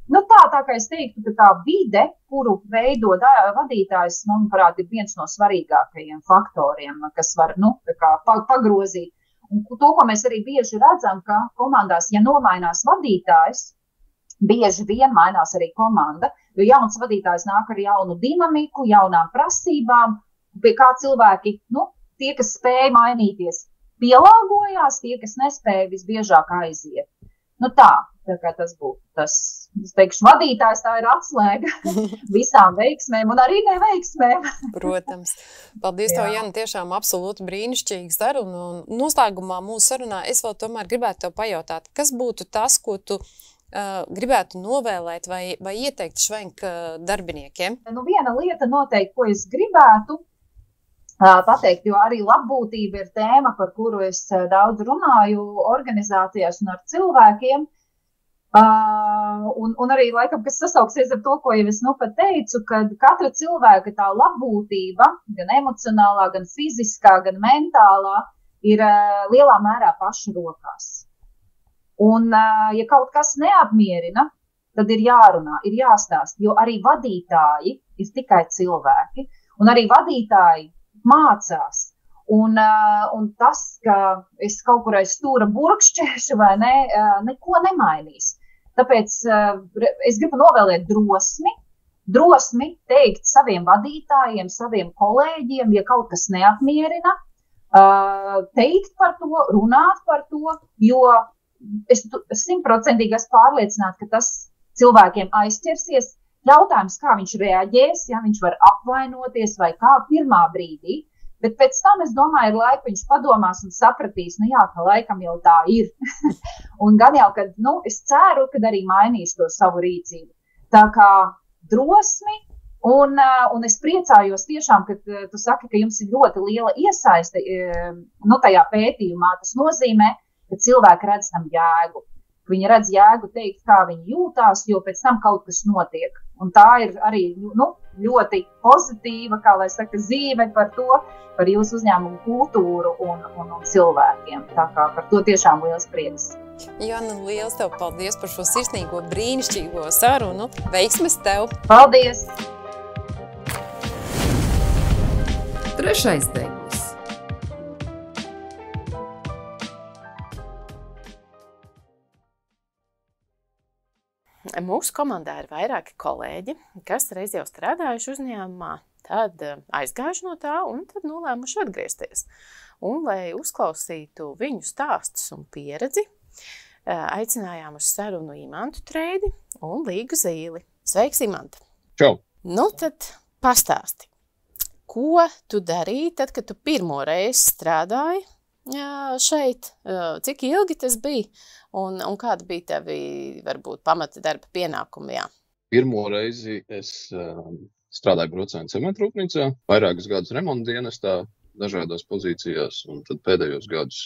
Tā kā es teiktu, ka tā vide, kuru veido vadītājs, manuprāt, ir viens no svarīgākajiem faktoriem, kas var, pagrozīt. Un to, ko mēs arī bieži redzam, ka komandās, ja nomainās vadītājs, bieži vien mainās arī komanda, jo jauns vadītājs nāk ar jaunu dinamiku, jaunām prasībām, pie kā cilvēki, tie, kas spēja mainīties, pielāgojās, tie, kas nespēja, visbiežāk aiziet. Nu tā kā tas būtu tas, es teikšu, vadītājs, tā ir atslēga visām veiksmēm un arī neveiksmēm. Protams. Paldies tev, Jana, tiešām absolūti brīnišķīgi saruna. Un noslēgumā mūsu sarunā es vēl tomēr gribētu tev pajautāt, kas būtu tas, ko tu gribētu novēlēt vai ieteikt Švenk darbiniekiem? Nu, viena lieta noteikti, ko es gribētu pateikt, jo arī labbūtība ir tēma, par kuru es daudz runāju organizācijās un ar cilvēkiem. Un arī, laikam, kas sasauksies ar to, ko jau es nu pat teicu, ka katra cilvēka tā labbūtība, gan emocionālā, gan fiziskā, gan mentālā, ir lielā mērā paša rokās. Un, ja kaut kas neapmierina, tad ir jārunā, ir jāstāst, jo arī vadītāji ir tikai cilvēki, un arī vadītāji mācās. Un tas, ka es kaut kur aiz stūra burkšķēšu vai ne, neko nemainīs. Tāpēc es gribu novēlēt drosmi teikt saviem vadītājiem, saviem kolēģiem, ja kaut kas neapmierina, teikt par to, runāt par to, jo es 100% esmu pārliecināta, ka tas cilvēkiem aizķersies. Jautājums, kā viņš reaģēs, ja viņš var apvainoties vai kā pirmā brīdī. Bet pēc tam, es domāju, ir laika viņš padomās un sapratīs, nu jā, ka laikam jau tā ir. Un gan jau, kad, es ceru, kad arī mainīs to savu rīcību. Tā kā drosmi, un es priecājos tiešām, ka tu saki, ka jums ir ļoti liela iesaiste, tajā pētījumā. Tas nozīmē, ka cilvēki redz tam jēgu. Viņi redz jēgu teikt, kā viņi jūtās, jo pēc tam kaut kas notiek. Un tā ir arī ļoti pozitīva, kā lai saka, zīme par to, par jūsu uzņēmumu kultūru un cilvēkiem. Tā kā par to tiešām liels prieks. Jana, liels tev paldies par šo sirsnīgo, brīnišķīgo sarunu. Veiksmes tev! Paldies! Trešais deglis. Mūsu komandā ir vairāki kolēģi, kas reiz jau strādājuši uzņēmumā, tad aizgājuši no tā un tad nolēmuši atgriezties. Un, lai uzklausītu viņu stāstus un pieredzi, aicinājām uz sarunu Imantu Treidi un Līgu Zīli. Sveiks, Imanta! Čau! Nu, tad pastāsti, ko tu darīji tad, kad tu pirmo reizi strādāji šeit? Cik ilgi tas bija? Un kāda bija tevi, varbūt, pamata darba pienākumi? Jā? Pirmo reizi es strādāju Brocēnu cementu rūpnīcā, vairākus gadus remonta dienestā, dažādās pozīcijās, un tad pēdējos gadus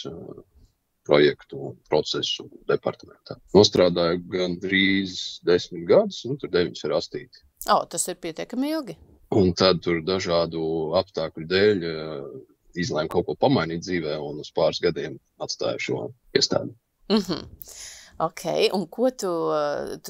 projektu un procesu departamentā. Nostrādāju gandrīz 10 gadus, tur 9 ir astīti. Tas ir pietiekami ilgi. Un tad tur dažādu apstākļu dēļ izlēmu kaut ko pamainīt dzīvē un uz pāris gadiem atstāju šo iestādi. Ok, un ko tu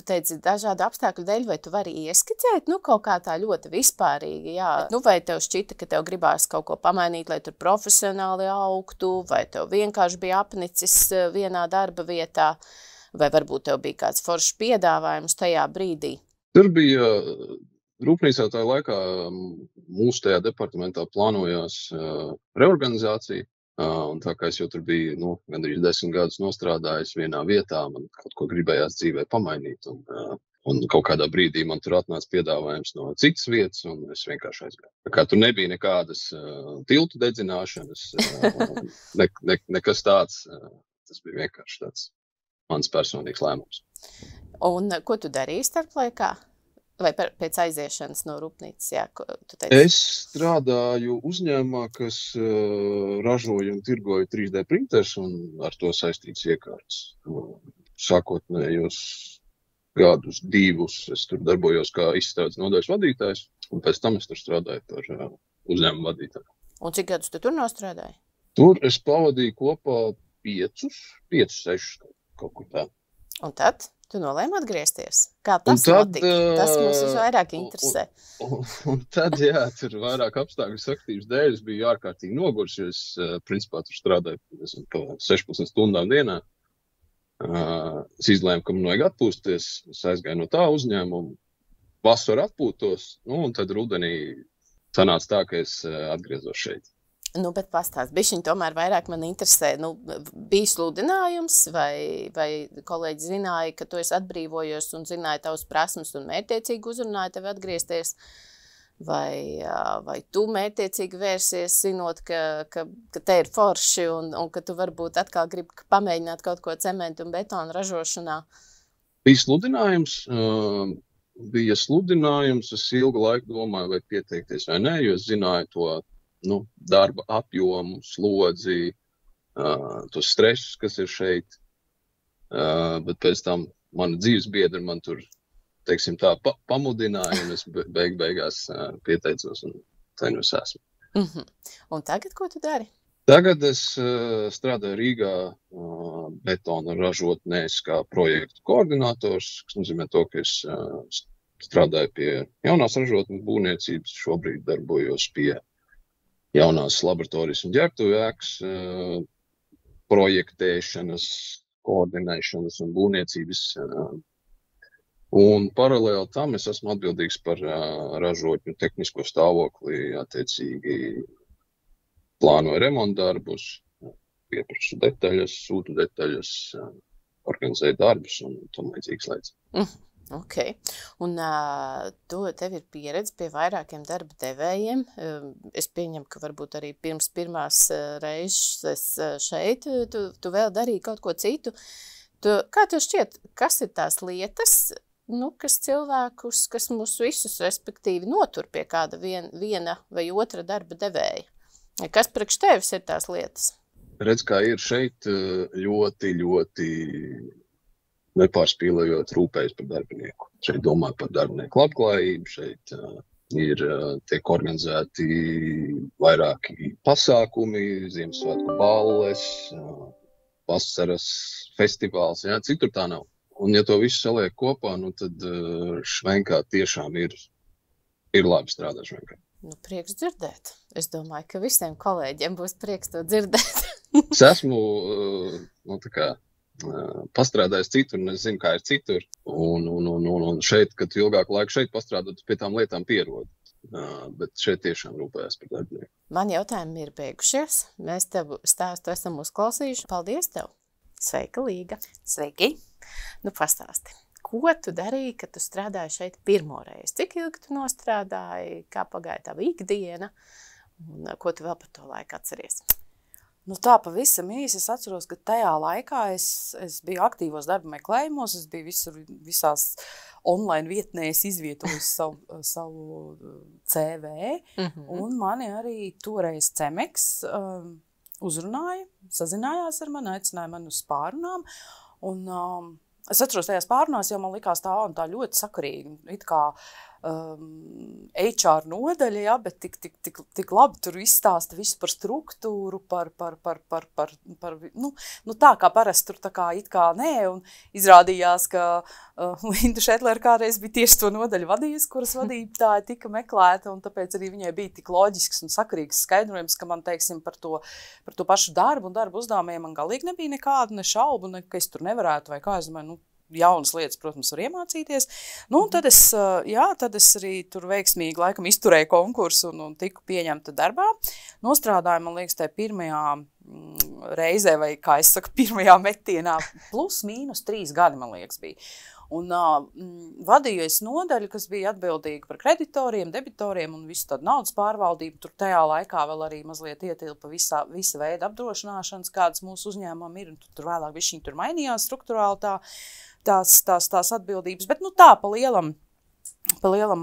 teici dažādu apstākļu dēļ, vai tu vari ieskicēt, kaut kā tā ļoti vispārīgi, jā? Vai tev šķita, ka tev gribās kaut ko pamainīt, lai tur profesionāli augtu, vai tev vienkārši bija apnicis vienā darba vietā, vai varbūt tev bija kāds foršs piedāvājums tajā brīdī? Tur bija rūpnīcā tajā laikā mūsu tajā departamentā plānojās reorganizācija. Un tā kā es jau tur biju gandrīz 10 gadus nostrādājis vienā vietā, man kaut ko gribējās dzīvē pamainīt. Un kaut kādā brīdī man tur atnāca piedāvājums no citas vietas, un es vienkārši aizgāju. Tā kā tur nebija nekādas tiltu dedzināšanas, nekas tāds. Tas bija vienkārši tāds mans personīgs lēmums. Un ko tu darīji starplaikā? Vai pēc aiziešanas no rūpnīcas? Jā, tu teici? Es strādāju uzņēmumā, kas ražoja un tirgoja 3D printers un ar to saistītas iekārtas. Sākotnējos gadus 2 es tur darbojos kā izstādes nodaļas vadītājs, un pēc tam es tur strādāju par uzņēmumu vadītāju. Un cik gadus tu tur nostrādāji? Tur es pavadīju kopā 5, 6 kaut kur tā. Un tad? Tu nolēmi atgriezties? Kā tas notika? Tas mums vairāk interesē. Un tad, jā, tur vairāk apstākļu saktības dēļ es biju ārkārtīgi nogurs, jo es, principā, tur strādāju 16 stundām dienā. Es izlēmu, ka man vajag atpūsties. Es aizgāju no tā uzņēmuma, vasaru atpūtos, un tad rudenī sanāca tā, ka es atgriezos šeit. Nu, bet pastāst, bišķiņ tomēr vairāk man interesē, bija sludinājums vai kolēģi zināja, ka tu esi atbrīvojies un zināja tavas prasmes un mērķtiecīgi uzrunāja tevi atgriezties, vai tu mērķtiecīgi vērsies, zinot, ka te ir forši un ka tu varbūt atkal gribi pamēģināt kaut ko cementu un betonu ražošanā? Bija sludinājums, es ilgu laiku domāju, vai pieteikties vai nē, jo es zināju to darba apjomu, slodzi, tos stresus, kas ir šeit, bet pēc tam mana dzīves biedra man tur, teiksim tā, pamudināja, un es beigās pieteicos, un tā nu es esmu. Un tagad, ko tu dari? Tagad es strādāju Rīgā betona ražotnēs kā projektu koordinators, kas nozīmē to, ka es strādāju pie jaunās ražotnes būvniecības, šobrīd darbojos pie jaunās laboratorijas un ģērbtuvu ēkas projektēšanas, koordinēšanas un būvniecības. Un paralēli tam es esmu atbildīgs par ražotņu tehnisko stāvokli, attiecīgi plānoju remontdarbus, pieprasu detaļas, sūtu detaļas, organizēju darbus un tam līdzīgas lietas. Ok. Un tev ir pieredze pie vairākiem darba devējiem. Es pieņemu, ka varbūt arī pirms pirmās reizes šeit tu vēl darīji kaut ko citu. Kā tev šķiet, kas ir tās lietas, kas cilvēkus, kas mūs visus respektīvi notur pie kāda viena vai otra darba devēja? Kas priekš tevis ir tās lietas? Redz, kā ir šeit ļoti, ļoti nepārspīlējot rūpējas par darbinieku. Šeit domā par darbinieku labklājību, šeit tiek organizēti vairāki pasākumi, Ziemassvētku balles, vasaras festivāls, citur tā nav. Un ja to visu saliek kopā, tad Švenkā tiešām ir labi strādāt Švenkā. Prieks dzirdēt. Es domāju, ka visiem kolēģiem būs prieks to dzirdēt. Es esmu, pastrādājis citur, un es zinu, kā ir citur. Un šeit, kad ilgāku laiku šeit pastrādāt, pie tām lietām pierod. Bet šeit tiešām rūpējās par darbinieku. Man jautājumi ir beigušies. Mēs tev stāstu esam uzklausījuši. Paldies tev! Sveika, Līga! Sveiki! Pastāsti, ko tu darīji, kad tu strādāji šeit pirmo reizi? Cik ilgi tu nostrādāji, kā pagāja tava ikdiena, un ko tu vēl par to laiku atceries? Tā pavisam īsi es atceros, ka tajā laikā es biju aktīvos darba meklējumos, es biju visās online vietnēs izvietojis savu CV, un mani arī toreiz Cemeks uzrunāja, sazinājās ar mani, aicināja mani uz pārunām, un es atceros, tajās pārunās jau man likās tā ļoti sakarīgi, it kā HR nodaļa, bet tik labi tur izstāsta visu par struktūru, par tā kā parasti tur tā kā it kā nē, un izrādījās, ka Linda Šetler kādreiz bija tieši to nodaļu vadījusi, kuras vadītāja tika meklēta, un tāpēc arī viņai bija tik loģisks un sakarīgs skaidrojums, ka man, teiksim, par to pašu darbu un darbu uzdevumiem man galīgi nebija nekādu ne šaubu, ka es tur nevarētu, vai kā es domāju, jaunas lietas, protams, var iemācīties. Tad es arī tur veiksmīgi laikam izturēju konkursu un tiku pieņemta darbā. Nostrādāju, man liekas, tajā pirmajā reizē, vai kā es saku, pirmajā metienā, plus mīnus 3 gadi, man liekas, bija. Un vadīju es nodaļu, kas bija atbildīga par kreditoriem, debitoriem un visu tādu naudas pārvaldību. Tur tajā laikā vēl arī mazliet ietilpa visa veida apdrošināšanas, kādas mūsu uzņēmumam ir, un tur vēlāk viņi tur mainījās struktūrāli tās atbildības. Bet tā pa lielam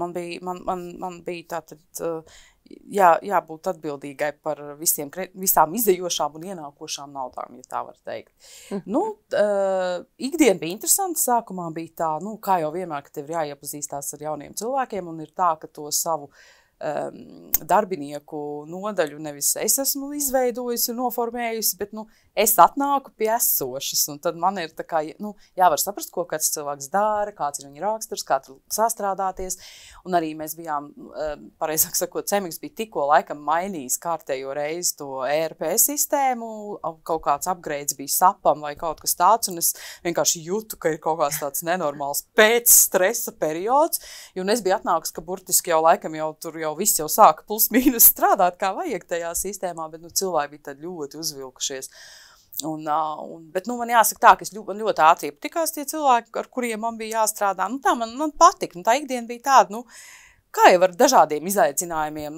man bija tātad jābūt atbildīgai par visām izdejošām un ienākošām naudām, ja tā var teikt. Ikdiena bija interesanta, sākumā bija tā, kā jau vienmēr, ka tev ir jāiepazīstās ar jauniem cilvēkiem, un ir tā, ka to savu darbinieku nodaļu nevis es esmu izveidojusi un noformējusi, bet es atnāku pie esošas, un tad man ir tā kā, jāvar saprast, ko kāds cilvēks dara, kāds ir viņa raksturs, kā tur sastrādāties, un arī mēs bijām, pareizāk sakot, Cemeks bija tikko laikam mainījis kārtējo reizi to ERP sistēmu, kaut kāds upgrades bija sapam vai kaut kas tāds, un es vienkārši jūtu, ka ir kaut kāds tāds nenormāls pēc stresa periods, un es biju atnākus, ka burtiski jau laikam jau tur jau viss jau sāka plus mīnus strādāt, kā vajag tajā sistēmā, bet cilvēki bija tad ļoti uzvilkušies. Bet man jāsaka tā, ka man ļoti ātri patikās tie cilvēki, ar kuriem man bija jāstrādā. Tā man patika, tā ikdiena bija tāda, kā jau ar dažādiem izaicinājumiem,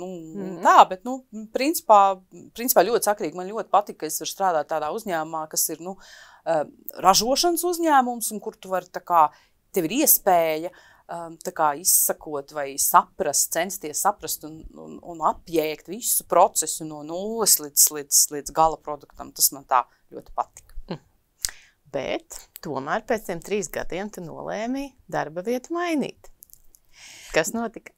tā, bet, principā ļoti sakrīgi. Man ļoti patika, ka es varu strādāt tādā uzņēmumā, kas ir, ražošanas uzņēmums, un kur tu vari, tev ir iespēja, izsakot vai saprast, censties saprast un apjēgt visu procesu no nulles līdz gala produktam. Tas man tā ļoti patika. Bet tomēr pēc tiem 3 gadiem tu nolēmi darba vietu mainīt. Kas notika?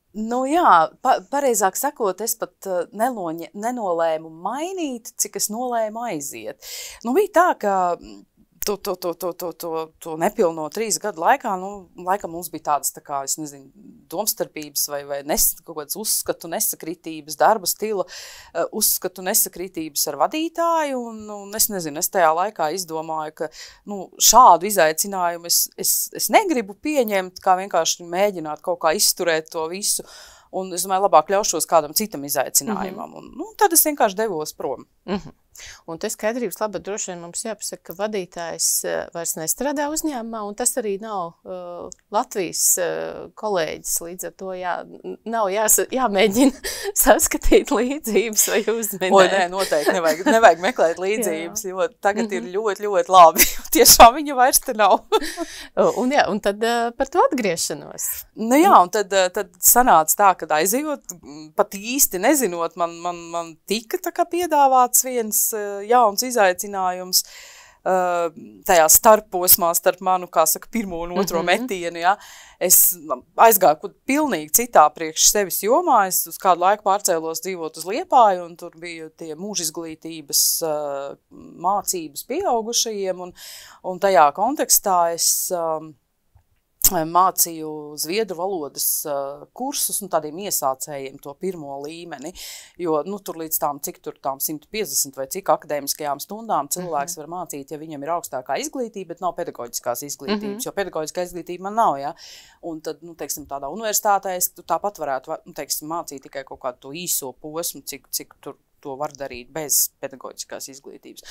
Pareizāk sakot, es pat nenolēmu mainīt, cik es nolēmu aiziet. Bija tā, ka to nepilno 3 gadu laikā, laikam mums bija tādas, es nezinu, domstarpības vai kaut kādas uzskatu nesakritības, darba stila uzskatu nesakritības ar vadītāju, un es nezinu, es tajā laikā izdomāju, ka šādu izaicinājumu es negribu pieņemt, kā vienkārši mēģināt kaut kā izturēt to visu, un es domāju, labāk ļaušos kādam citam izaicinājumam, un tad es vienkārši devos prom. Un te skaidrības labā droši vien mums jāpasaka, ka vadītājs vairs nestrādā uzņēmumā, un tas arī nav Latvijas kolēģis, līdz ar to nav jāmēģina saskatīt līdzības vai uzminēt. Nē, noteikti nevajag meklēt līdzības, jo tagad ir ļoti, ļoti labi. Tiešām viņa vairs te nav. un tad par to atgriešanos. Un tad sanāca tā, kad aizejot, pat īsti nezinot, man tika tā kā piedāvāts viens jauns izaicinājums tajā starposmā starp manu, kā saka, pirmo un otro metienu, ja. Es aizgāju pilnīgi citā priekš sevis jomā, es uz kādu laiku pārcēlos dzīvot uz Liepāju, un tur bija tie mūža izglītības mācības pieaugušajiem, un tajā kontekstā es mācīju zviedru valodas kursus un tādiem iesācējiem to pirmo līmeni, jo tur līdz tām 150 vai cik akadēmiskajām stundām cilvēks var mācīt, ja viņam ir augstākā izglītība, bet nav pedagoģiskās izglītības, jo pedagoģiskā izglītība man nav, ja, un tad, tādā universitātē es tāpat varētu, mācīt tikai kaut kādu to īso posmu, cik tur to var darīt bez pedagoģiskās izglītības.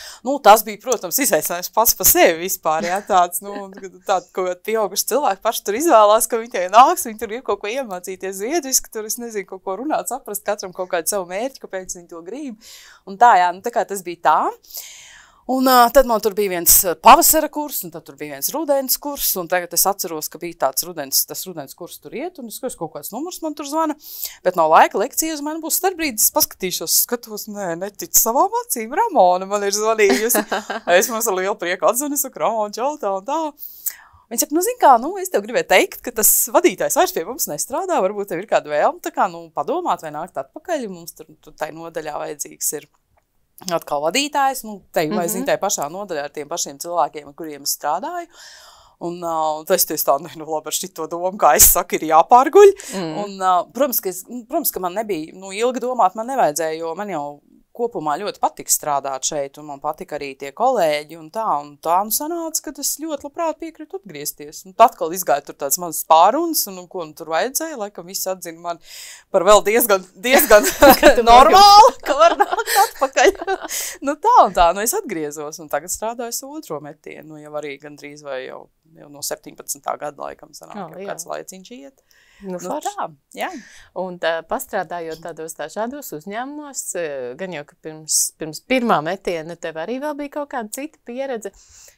Tas bija, protams, izaicinājums pats par sevi vispār, ja, tāds, kaut kādi pieauguši cilvēki paši tur izvēlās, ka viņi tie nāks, viņi tur ir kaut ko iemācīties zviedriski, tur es nezinu, kaut ko runāt, saprast katram kaut kādu savu mērķi, kāpēc viņi to grib. Un tā, jā, tā kā tas bija tā. Un tad man tur bija viens pavasara kurs, un tad tur bija viens rudens kurs, un tagad es atceros, ka bija tas rudens kurs tur iet, un es kaut kāds numurs man tur zvana, bet nav laika lekcijas, man būs starpbrīdis, paskatīšos, skatos, neticu savām acīm, Ramona man ir zvanījusi. Es mums ar lielu prieku atzvanu, saku, Ramona, čau, tā un tā. Viņi saka, es tev gribēju teikt, ka tas vadītājs vairs pie mums nestrādā, varbūt tev ir kāda vēlme, tā kā, padomāt vai nākt atpakaļ, mums tur tai nodaļā vajadzīgs ir atkal vadītājs, tai pašā nodaļā ar tiem pašiem cilvēkiem, ar kuriem es strādāju. Un es tā, labi, ar šito domu, kā es saku, ir jāpārguļ. Un, protams, ka man nebija, ilgi domāt man nevajadzēja, jo man jau kopumā ļoti patika strādāt šeit, un man patika arī tie kolēģi, un tā sanāca, ka es ļoti labprāt piekritu atgriezties. Un tad atkal izgāja tur tāds mazs pāruns, un ko tur vajadzēja, laikam visi atzina mani par vēl diezgan normāli, ka var nākt atpakaļ. Tā, es atgriezos, un tagad strādāju savu otro metienu, jau arī gandrīz vai jau no 17. gada laikam sanāk, jau kāds laiciņš iet. Tā, jā. Un pastrādājot tādos dažādos uzņēmumos, gan jau, ka pirms pirmā metiena tev arī vēl bija kaut kāda cita pieredze.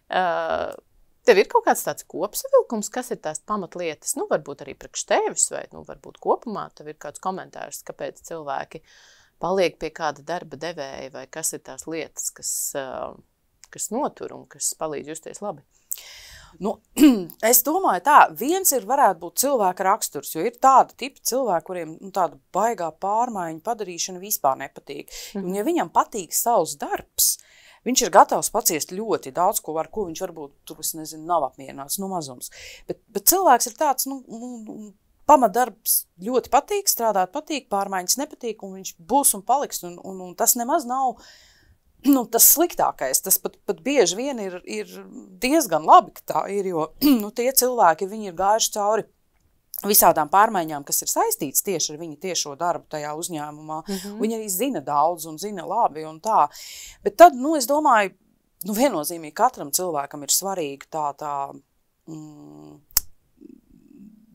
Tev ir kaut kāds tāds kopsavilkums, kas ir tās pamatlietas, varbūt arī priekš tevis, vai varbūt kopumā tev ir kāds komentārs, kāpēc cilvēki paliek pie kāda darba devēja, vai kas ir tās lietas, kas notur un kas palīdz justies labi? Es domāju tā, viens varētu būt cilvēka raksturs, jo ir tāda tipa cilvēki, kuriem tāda baigā pārmaiņu padarīšana vispār nepatīk. Un ja viņam patīk savs darbs, viņš ir gatavs paciest ļoti daudz, ko viņš varbūt tur, es nezinu, nav apmierināts, mazums. Bet cilvēks ir tāds, pamatdarbs ļoti patīk, strādāt patīk, pārmaiņas nepatīk, un viņš būs un paliks, un tas nemaz nav tas sliktākais, tas pat bieži vien ir diezgan labi, ka tā ir, jo tie cilvēki, viņi ir gājuši cauri visādām pārmaiņām, kas ir saistīts tieši ar viņa tiešo darbu tajā uzņēmumā. Viņi arī zina daudz un zina labi un tā. Bet tad, es domāju, viennozīmīgi katram cilvēkam ir svarīga tā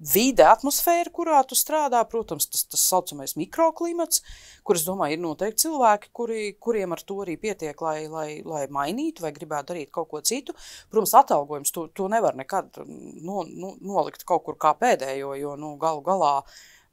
vide, atmosfēra, kurā tu strādā, protams, tas saucamais mikroklimats, kur, es domāju, ir noteikti cilvēki, kuriem ar to arī pietiek, lai mainītu vai gribētu darīt kaut ko citu. Protams, atalgojums, to nevar nekad nolikt kaut kur kā pēdējo, jo, galu galā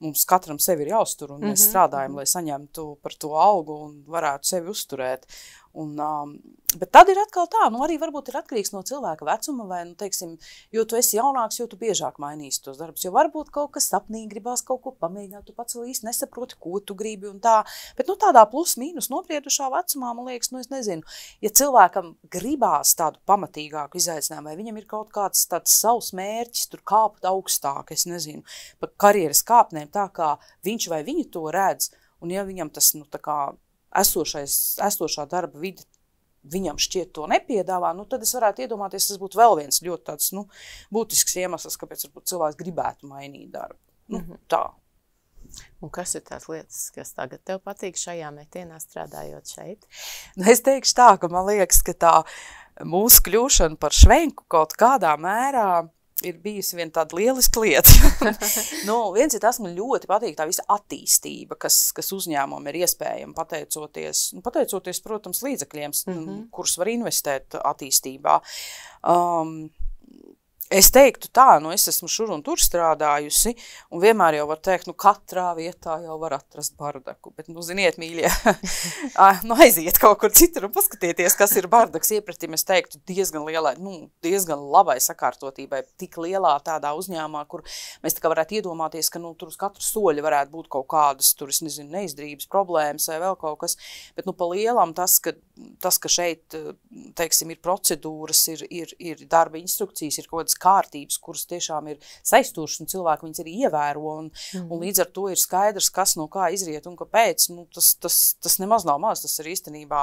mums katram sevi ir jāuztur, un mēs strādājam, lai saņemtu par to algu un varētu sevi uzturēt. Bet tad ir atkal tā, arī varbūt ir atkarīgs no cilvēka vecuma, vai, teiksim, jo tu esi jaunāks, jo tu biežāk mainīsi tos darbus, jo varbūt kaut kas sapnī gribās kaut ko pamēģināt, tu pats vēl īsti nesaproti, ko tu gribi un tā, bet, tādā plus-mīnus nobriedušā vecumā, man liekas, es nezinu, ja cilvēkam gribās tādu pamatīgāku izaicinājumu, vai viņam ir kaut kāds tāds savs mērķis, tur kāpt augstāk, es nezinu, pa karjeras kāpnēm, tā kā viņš vai viņa to redz, un ja viņam tas, tā kā esošā darba vide viņam šķiet to nepiedāvā, tad es varētu iedomāties, tas būtu vēl viens ļoti tāds, būtisks iemesls, kāpēc varbūt cilvēks gribētu mainīt darbu. Tā. Un kas ir tās lietas, kas tagad tev patīk šajā metienā strādājot šeit? Es teikšu tā, ka man liekas, ka tā mūsu kļūšana par švenku kaut kādā mērā ir bijusi viena tāda lieliska lieta. Viens ir tas, man ļoti patīk tā visa attīstība, kas uzņēmumam ir iespējama pateicoties, protams, līdzekļiem, kurus var investēt attīstībā. Es teiktu tā, es esmu šur un tur strādājusi, un vienmēr jau var teikt, katrā vietā jau var atrast bardaku, bet, ziniet, mīļie, aiziet kaut kur citur un paskatieties, kas ir bardaks. Iepratim, es teiktu, diezgan labai sakārtotībai, tik lielā tādā uzņēmumā, kur mēs tā kā varētu iedomāties, ka, tur uz katru soļu varētu būt kaut kādas, tur, es nezinu, neizdarības problēmas vai vēl kaut kas, bet, pa lielam tas, ka šeit, teiksim, ir procedūras, ir darba instrukcijas, ir kaut kādas kārtības, kuras tiešām ir saistošas, un cilvēki viņas arī ievēro, un līdz ar to ir skaidrs, kas no kā izriet un kāpēc. Tas nemaz nav maz, tas ir īstenībā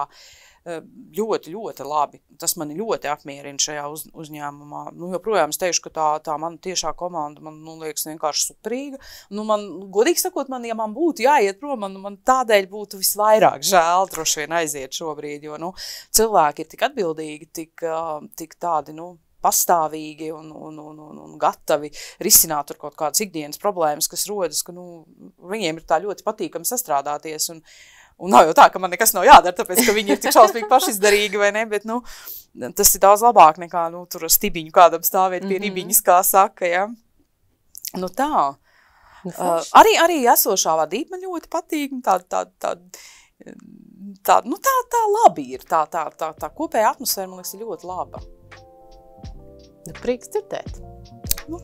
ļoti, ļoti labi. Tas mani ļoti apmierina šajā uzņēmumā. Joprojām es teikšu, ka tā mana tiešā komanda, man liekas, vienkārši superīga. Man, godīgi sakot, ja man būtu jāiet prom, man tādēļ būtu visvairāk žēl droši vien aiziet šobrīd, jo, cilvēki ir tik atbildīgi, tik tādi, pastāvīgi un gatavi risināt tur kaut kādas ikdienas problēmas, kas rodas, ka, viņiem ir tā ļoti patīkami sastrādāties, un nav jau tā, ka man nekas nav jādara, tāpēc, ka viņi ir tik šausmīgi pašizdarīgi, vai ne, bet, tas ir daudz labāk nekā, tur ar stibiņu kādam stāvēt pie ribiņas, kā saka, ja. Tā. Arī esošā vadība man ļoti patīk, tā labi ir, tā kopēja atmosfēra, man liekas, ir ļoti laba. Prieks dzirdēt.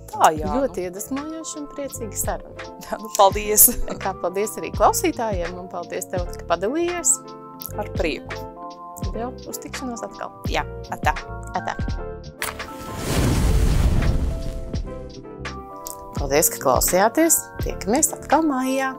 Tā, jā. Ļoti iedvesmojoša un priecīga saruna. Paldies. Paldies arī klausītājiem, un paldies tev, ka padalījies. Ar prieku. Jau uz tikšanos atkal. Jā, atā. Paldies, ka klausījāties. Tiekamies atkal mājā.